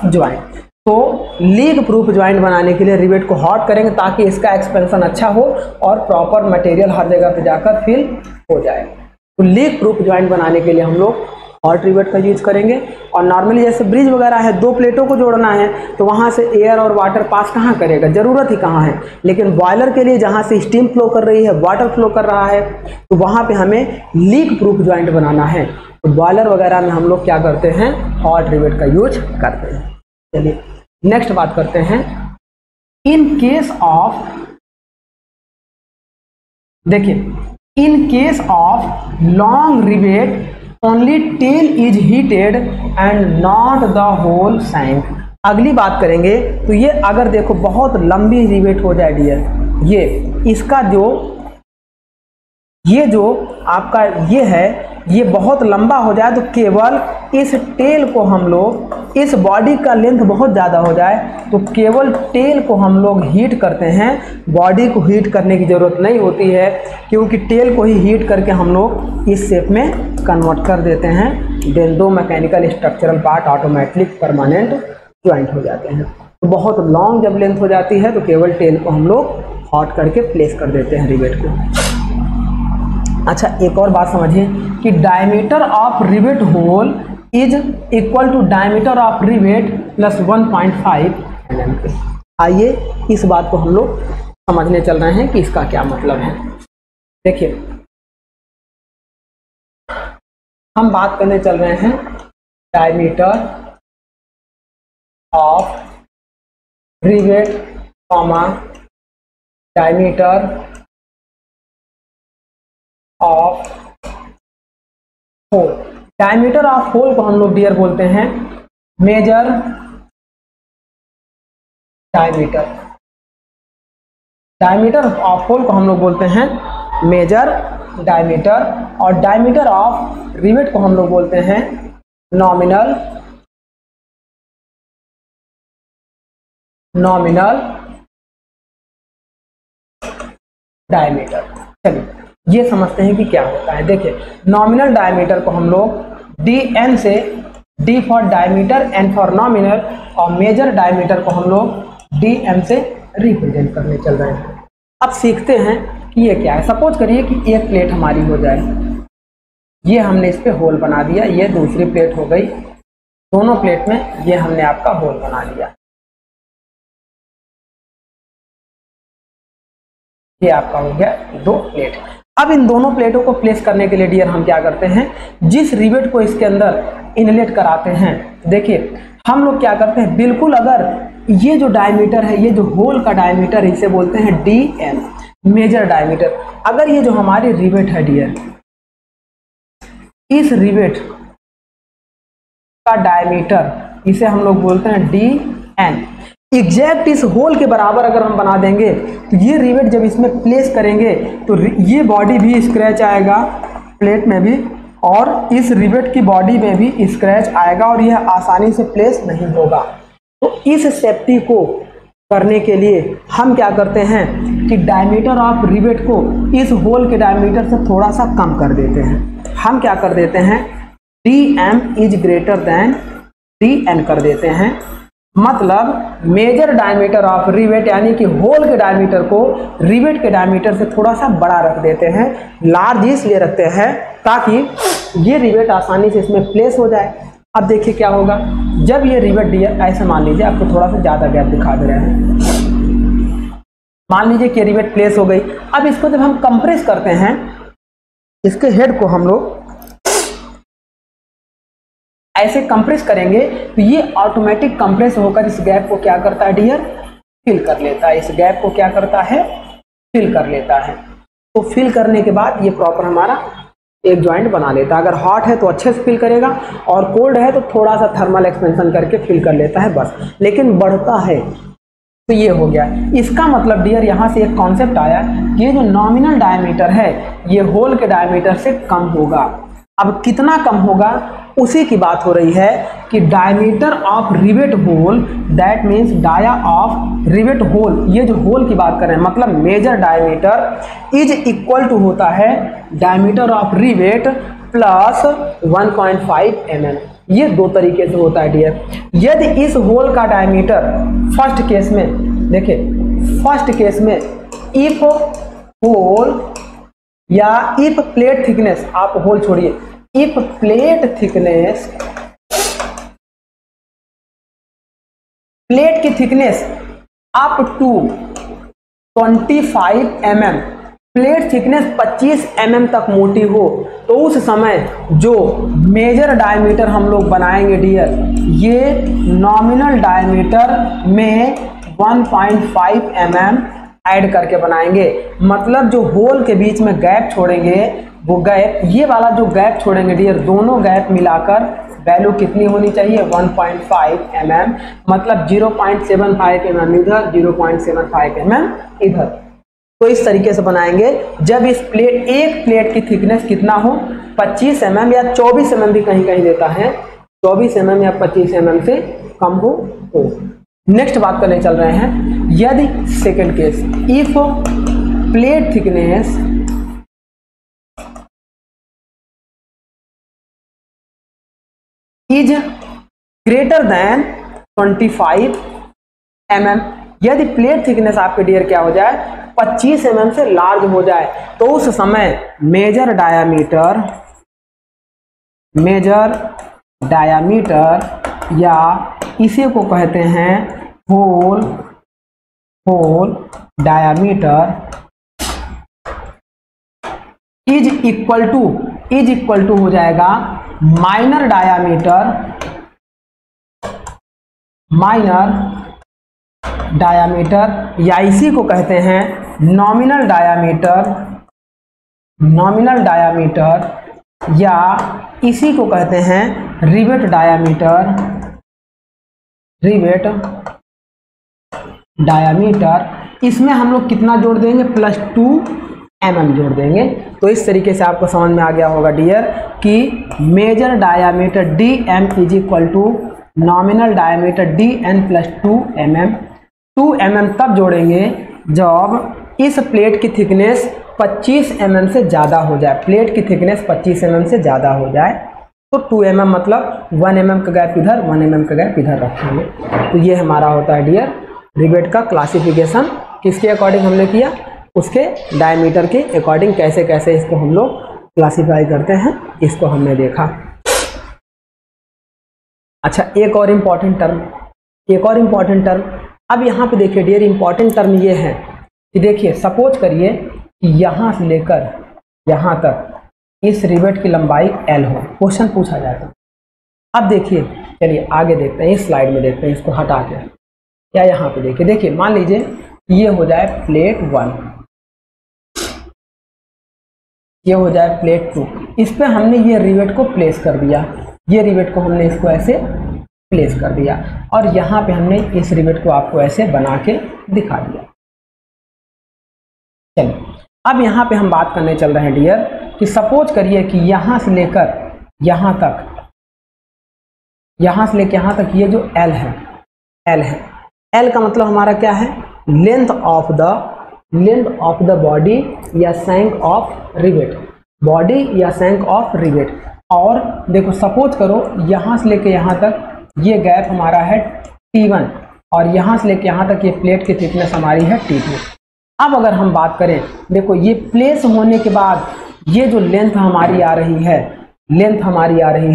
ज्वाइंट। तो लीक प्रूफ ज्वाइंट बनाने के लिए रिवेट को हॉट करेंगे ताकि इसका एक्सपेंशन अच्छा हो और प्रॉपर मटेरियल हर जगह पे जाकर फिल हो जाए। तो लीक प्रूफ ज्वाइंट बनाने के लिए हम लोग हॉट रिवेट का यूज करेंगे। और नॉर्मली जैसे ब्रिज वगैरह है, दो प्लेटों को जोड़ना है तो वहाँ से एयर और वाटर पास कहाँ करेगा, ज़रूरत ही कहाँ है। लेकिन बॉयलर के लिए जहाँ से स्टीम फ्लो कर रही है, वाटर फ्लो कर रहा है, तो वहाँ पे हमें लीक प्रूफ ज्वाइंट बनाना है। तो बॉयलर वगैरह में हम लोग क्या करते हैं, हॉट रिवेट का यूज करते हैं। चलिए नेक्स्ट बात करते हैं। इन केस ऑफ, देखिए, in case of long rivet only tail is heated and not the whole shank. अगली बात करेंगे तो ये अगर देखो बहुत लंबी रिवेट हो जाए डियर, ये इसका जो आपका ये है, ये बहुत लंबा हो जाए, तो केवल इस टेल को हम लोग, इस बॉडी का लेंथ बहुत ज़्यादा हो जाए तो केवल टेल को हम लोग हीट करते हैं। बॉडी को हीट करने की ज़रूरत नहीं होती है, क्योंकि टेल को ही हीट करके हम लोग इस शेप में कन्वर्ट कर देते हैं। देन दो mechanical structural part automatic permanent joint हो जाते हैं। तो बहुत लॉन्ग जब लेंथ हो जाती है तो केवल टेल को हम लोग हॉट करके प्लेस कर देते हैं रिवेट को। अच्छा, एक और बात समझिए कि diameter of rivet hole is equal to diameter of rivet plus 1.5 mm। आइए इस बात को हम लोग समझने चल रहे हैं कि इसका क्या मतलब है। देखिए, हम बात करने चल रहे हैं diameter of rivet comma diameter of hole. Diameter of hole को हम लोग डियर बोलते हैं major diameter. Diameter of hole को हम लोग बोलते हैं मेजर डायमीटर, और डायमीटर ऑफ रिवेट को हम लोग बोलते हैं नॉमिनल डायमीटर। चलिए ये समझते हैं कि क्या होता है। देखिए नॉमिनल डायमीटर को हम लोग डी एन से, D for diameter, N for nominal, और मेजर डायमीटर को हम लोग डी एम से रिप्रेजेंट करने चल रहे हैं। अब सीखते हैं कि ये क्या है। सपोज करिए कि एक प्लेट हमारी हो जाए, ये हमने इस पे होल बना दिया, ये दूसरी प्लेट हो गई, दोनों प्लेट में ये हमने आपका होल बना दिया, ये आपका हो गया दो प्लेट। अब इन दोनों प्लेटों को प्लेस करने के लिए डियर हम क्या करते हैं, जिस रिवेट को इसके अंदर इनलेट कराते हैं, देखिए हम लोग क्या करते हैं, बिल्कुल अगर ये जो डायमीटर है, ये जो होल का डायमीटर, इसे बोलते हैं डी एम, मेजर डायमीटर। अगर ये जो हमारी रिवेट है डियर, इस रिवेट का डायमीटर इसे हम लोग बोलते हैं डी एन, एग्जैक्ट इस होल के बराबर अगर हम बना देंगे तो ये रिवेट जब इसमें प्लेस करेंगे तो ये बॉडी भी स्क्रैच आएगा प्लेट में भी, और इस रिवेट की बॉडी में भी स्क्रैच आएगा, और यह आसानी से प्लेस नहीं होगा। तो इस सेफ्टी को करने के लिए हम क्या करते हैं कि डायमीटर ऑफ रिवेट को इस होल के डायमीटर से थोड़ा सा कम कर देते हैं। हम क्या कर देते हैं, D M is greater than D N कर देते हैं। मतलब मेजर डायमीटर ऑफ रिवेट यानी कि होल के डायमीटर को रिवेट के डायमीटर से थोड़ा सा बड़ा रख देते हैं, लार्ज इसलिए रखते हैं ताकि ये रिवेट आसानी से इसमें प्लेस हो जाए। अब देखिए क्या होगा, जब ये रिवेट डियर ऐसे मान लीजिए, आपको थोड़ा सा ज्यादा गैप दिखा दे रहे हैं, मान लीजिए कि रिवेट प्लेस हो गई। अब इसको जब हम कंप्रेस करते हैं, इसके हेड को हम लोग ऐसे कंप्रेस करेंगे तो ये ऑटोमेटिक कंप्रेस होकर इस गैप को क्या करता है डियर, फिल कर लेता है। इस गैप को क्या करता है, फिल कर लेता है। तो फिल करने के बाद ये प्रॉपर हमारा एक जॉइंट बना लेता है। अगर हॉट है तो अच्छे से फिल करेगा, और कोल्ड है तो थोड़ा सा थर्मल एक्सपेंशन करके फिल कर लेता है बस, लेकिन बढ़ता है। तो ये हो गया। इसका मतलब डियर यहाँ से एक कॉन्सेप्ट आया, ये जो नॉमिनल डायमीटर है ये होल के डायमीटर से कम होगा। अब कितना कम होगा उसी की बात हो रही है कि diameter of rivet hole, that means dia of rivet hole, ये जो होल की बात कर रहे हैं मतलब major diameter is equal to होता है diameter of rivet plus 1.5 mm। ये दो तरीके से होता है डियर। यदि इस होल का डायमीटर फर्स्ट केस में, देखिए फर्स्ट केस में इफ होल या इफ प्लेट थिकनेस, आप होल छोड़िए, इफ प्लेट थिकनेस, प्लेट की thickness up to 25 mm, plate thickness 25 mm तक मोटी हो, तो उस समय जो मेजर डायमीटर हम लोग बनाएंगे डियर, ये नॉमिनल डायमीटर में 1.5 mm ऐड करके बनाएंगे। मतलब जो होल के बीच में गैप छोड़ेंगे, वो गैप, ये वाला जो गैप छोड़ेंगे डियर, दोनों गैप मिलाकर वैल्यू कितनी होनी चाहिए, 1.5 mm। मतलब 0.75 mm इधर, 0.75 mm इधर। तो इस तरीके से बनाएंगे। जब इस प्लेट, एक प्लेट की थिकनेस कितना हो, 25 mm या 24 mm भी कहीं कहीं देता है, 24 mm या 25 mm से कम हो तो। नेक्स्ट बात करने चल रहे हैं, यदि second case, if plate thickness is greater then 25 mm, यदि प्लेट थिकनेस आपके डियर क्या हो जाए, 25 mm से लार्ज हो जाए, तो उस समय मेजर डायामीटर या इसी को कहते हैं hole diameter is equal to हो जाएगा माइनर डायामीटर या इसी को कहते हैं नॉमिनल डायामीटर या इसी को कहते हैं रिवेट डायामीटर। इसमें हम लोग कितना जोड़ देंगे, +2 mm जोड़ देंगे। तो इस तरीके से आपको समझ में आ गया होगा डियर कि major diameter D M is equal to nominal diameter D N +2 mm। 2 mm तब जोड़ेंगे जब इस प्लेट की थिकनेस 25 mm से ज़्यादा हो जाए, प्लेट की थिकनेस 25 mm से ज़्यादा हो जाए तो 2 mm मतलब 1 mm का गैप इधर 1 mm का गैप इधर रखेंगे। तो ये हमारा होता है डियर रिवेट का क्लासिफिकेशन। किसके अकॉर्डिंग हमने किया, उसके डायमीटर के अकॉर्डिंग कैसे कैसे इसको हम लोग क्लासीफाई करते हैं, इसको हमने देखा। अच्छा, एक और इम्पॉर्टेंट टर्म, अब यहाँ पे देखिए डियर इम्पॉर्टेंट टर्म ये है कि देखिए सपोज करिए कि यहाँ से लेकर यहाँ तक इस रिवेट की लंबाई L हो, क्वेश्चन पूछा जाएगा। अब देखिए, चलिए आगे देखते हैं, इस स्लाइड में देखते हैं, इसको हटा के क्या यहाँ पे देखिए मान लीजिए ये हो जाए प्लेट 1, ये हो जाए प्लेट 2, इस पे हमने ये रिवेट को प्लेस कर दिया, ये रिवेट को हमने इसको ऐसे प्लेस कर दिया और यहाँ पे हमने इस रिवेट को आपको ऐसे बना के दिखा दिया। चलिए अब यहाँ पे हम बात करने चल रहे हैं डियर कि सपोज करिए कि यहाँ से लेकर यहाँ तक, यहाँ से लेकर यहाँ तक ये जो L है, L का मतलब हमारा क्या है, लेंथ ऑफ द बॉडी या शैंक ऑफ रिवेट, बॉडी या शैंक ऑफ रिवेट। और देखो सपोज करो यहाँ से लेके यहाँ तक ये गैप हमारा है T1 और यहाँ से लेके यहाँ तक ये प्लेट की थिकनेस हमारी है T2। अब अगर हम बात करें, देखो ये प्लेस होने के बाद ये जो लेंथ हमारी आ रही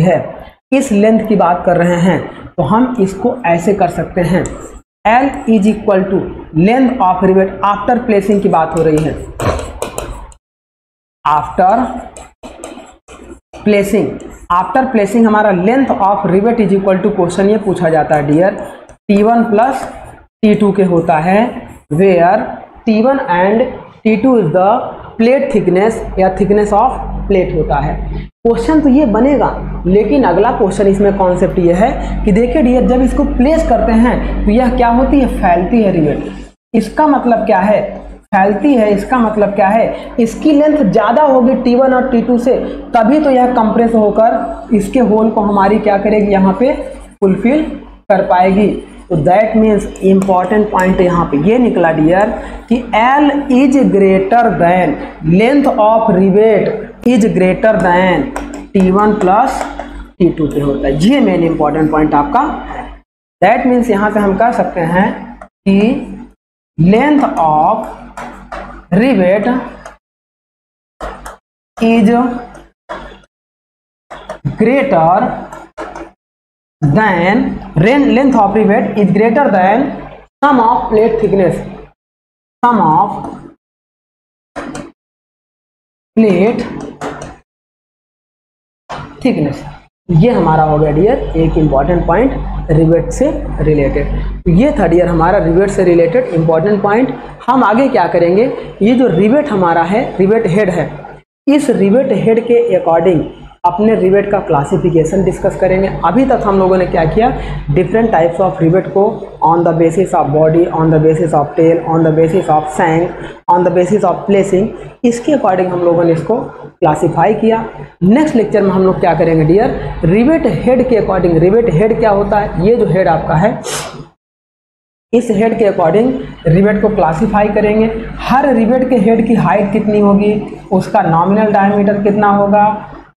है, इस लेंथ की बात कर रहे हैं तो हम इसको ऐसे कर सकते हैं, L is equal to length of rivet after placing की बात हो रही है, आफ्टर प्लेसिंग हमारा length of rivet is equal to, question ये पूछा जाता है डियर T1 प्लस T2 के होता है, where T1 and T2 is the plate thickness या थिकनेस ऑफ प्लेट होता है। क्वेश्चन तो ये बनेगा, लेकिन अगला क्वेश्चन इसमें कॉन्सेप्ट ये है कि देखिए डियर जब इसको प्लेस करते हैं तो यह क्या होती है, फैलती है रिवेट। इसका मतलब क्या है, फैलती है, इसका मतलब क्या है, इसकी लेंथ ज़्यादा होगी T1 और T2 से, तभी तो यह कंप्रेस होकर इसके होल को हमारी क्या करेगी, यहाँ पे फुलफिल कर पाएगी। तो दैट मीन्स इंपॉर्टेंट पॉइंट यहाँ पे ये निकला डियर कि L is greater than length of rivet is greater than T1 plus T2 पे होता है। ये मेन इंपॉर्टेंट पॉइंट आपका। दैट मीन्स यहाँ से हम कह सकते हैं कि length of rivet is greater than length of rivet is greater than sum of plate thickness, sum of plate thickness. ये हमारा हो गया डियर एक इंपॉर्टेंट पॉइंट रिवेट से रिलेटेड। ये था डियर हमारा रिवेट से रिलेटेड इंपॉर्टेंट पॉइंट। हम आगे क्या करेंगे, ये जो रिवेट हमारा है, रिवेट हेड है, इस रिवेट हेड के अकॉर्डिंग अपने रिवेट का क्लासिफिकेशन डिस्कस करेंगे। अभी तक हम लोगों ने क्या किया, डिफरेंट टाइप्स ऑफ रिवेट को on the basis of body, on the basis of tail, on the basis of shank, on the basis of placing, इसके अकॉर्डिंग हम लोगों ने इसको क्लासिफाई किया। नेक्स्ट लेक्चर में हम लोग क्या करेंगे डियर, रिवेट हेड के अकॉर्डिंग, रिवेट हेड क्या होता है, ये जो हेड आपका है, इस हेड के अकॉर्डिंग रिवेट को क्लासिफाई करेंगे। हर रिवेट के हेड की हाइट कितनी होगी, उसका नॉमिनल डायमीटर कितना होगा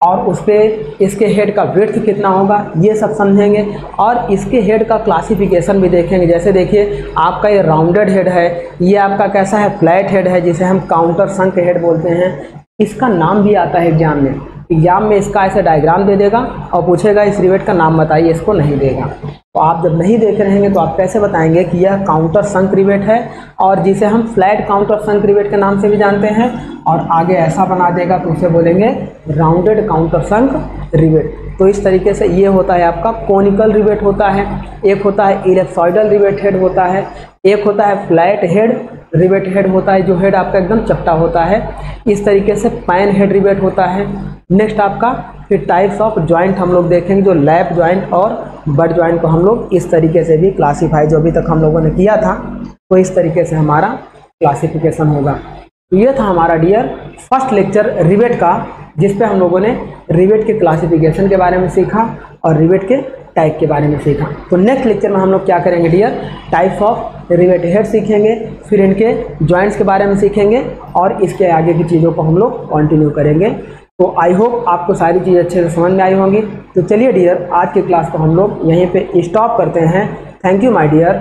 और उस पर इसके हेड का विड्थ कितना होगा, ये सब समझेंगे। और इसके हेड का क्लासिफिकेशन भी देखेंगे। जैसे देखिए आपका ये राउंडेड हेड है, ये आपका कैसा है, फ्लैट हेड है, जिसे हम काउंटर संक हेड बोलते हैं। इसका नाम भी आता है एग्जाम में, इसका ऐसे डायग्राम दे देगा और पूछेगा इस रिवेट का नाम बताइए, इसको नहीं देगा। तो आप जब नहीं देख रहेंगे तो आप कैसे बताएंगे कि यह काउंटर संक रिवेट है, और जिसे हम फ्लैट काउंटर संक रिवेट के नाम से भी जानते हैं। और आगे ऐसा बना देगा तो उसे बोलेंगे राउंडेड काउंटर संक रिवेट। तो इस तरीके से ये होता है आपका कोनिकल रिवेट होता है, एक होता है इलिप्सॉइडल रिवेट हेड होता है, एक होता है फ्लैट हेड रिवेट हेड होता है, जो हेड आपका एकदम चपटा होता है। इस तरीके से पैन हेड रिवेट होता है। नेक्स्ट आपका फिर टाइप्स ऑफ जॉइंट हम लोग देखेंगे, जो लैप जॉइंट और बट जॉइंट को हम लोग इस तरीके से भी क्लासीफाई, जो अभी तक हम लोगों ने किया था, तो इस तरीके से हमारा क्लासिफिकेशन होगा। तो ये था हमारा डियर फर्स्ट लेक्चर रिवेट का, जिस पे हम लोगों ने रिवेट के क्लासिफिकेशन के बारे में सीखा और रिवेट के टाइप के बारे में सीखा। तो नेक्स्ट लेक्चर में हम लोग क्या करेंगे dear, types of riveted head सीखेंगे, फिर इनके जॉइंट्स के बारे में सीखेंगे और इसके आगे की चीज़ों को हम लोग कंटिन्यू करेंगे। तो आई होप आपको सारी चीज़ अच्छे से समझ में आई होंगी। तो चलिए डियर, आज की क्लास को हम लोग यहीं पे स्टॉप करते हैं। Thank you my dear.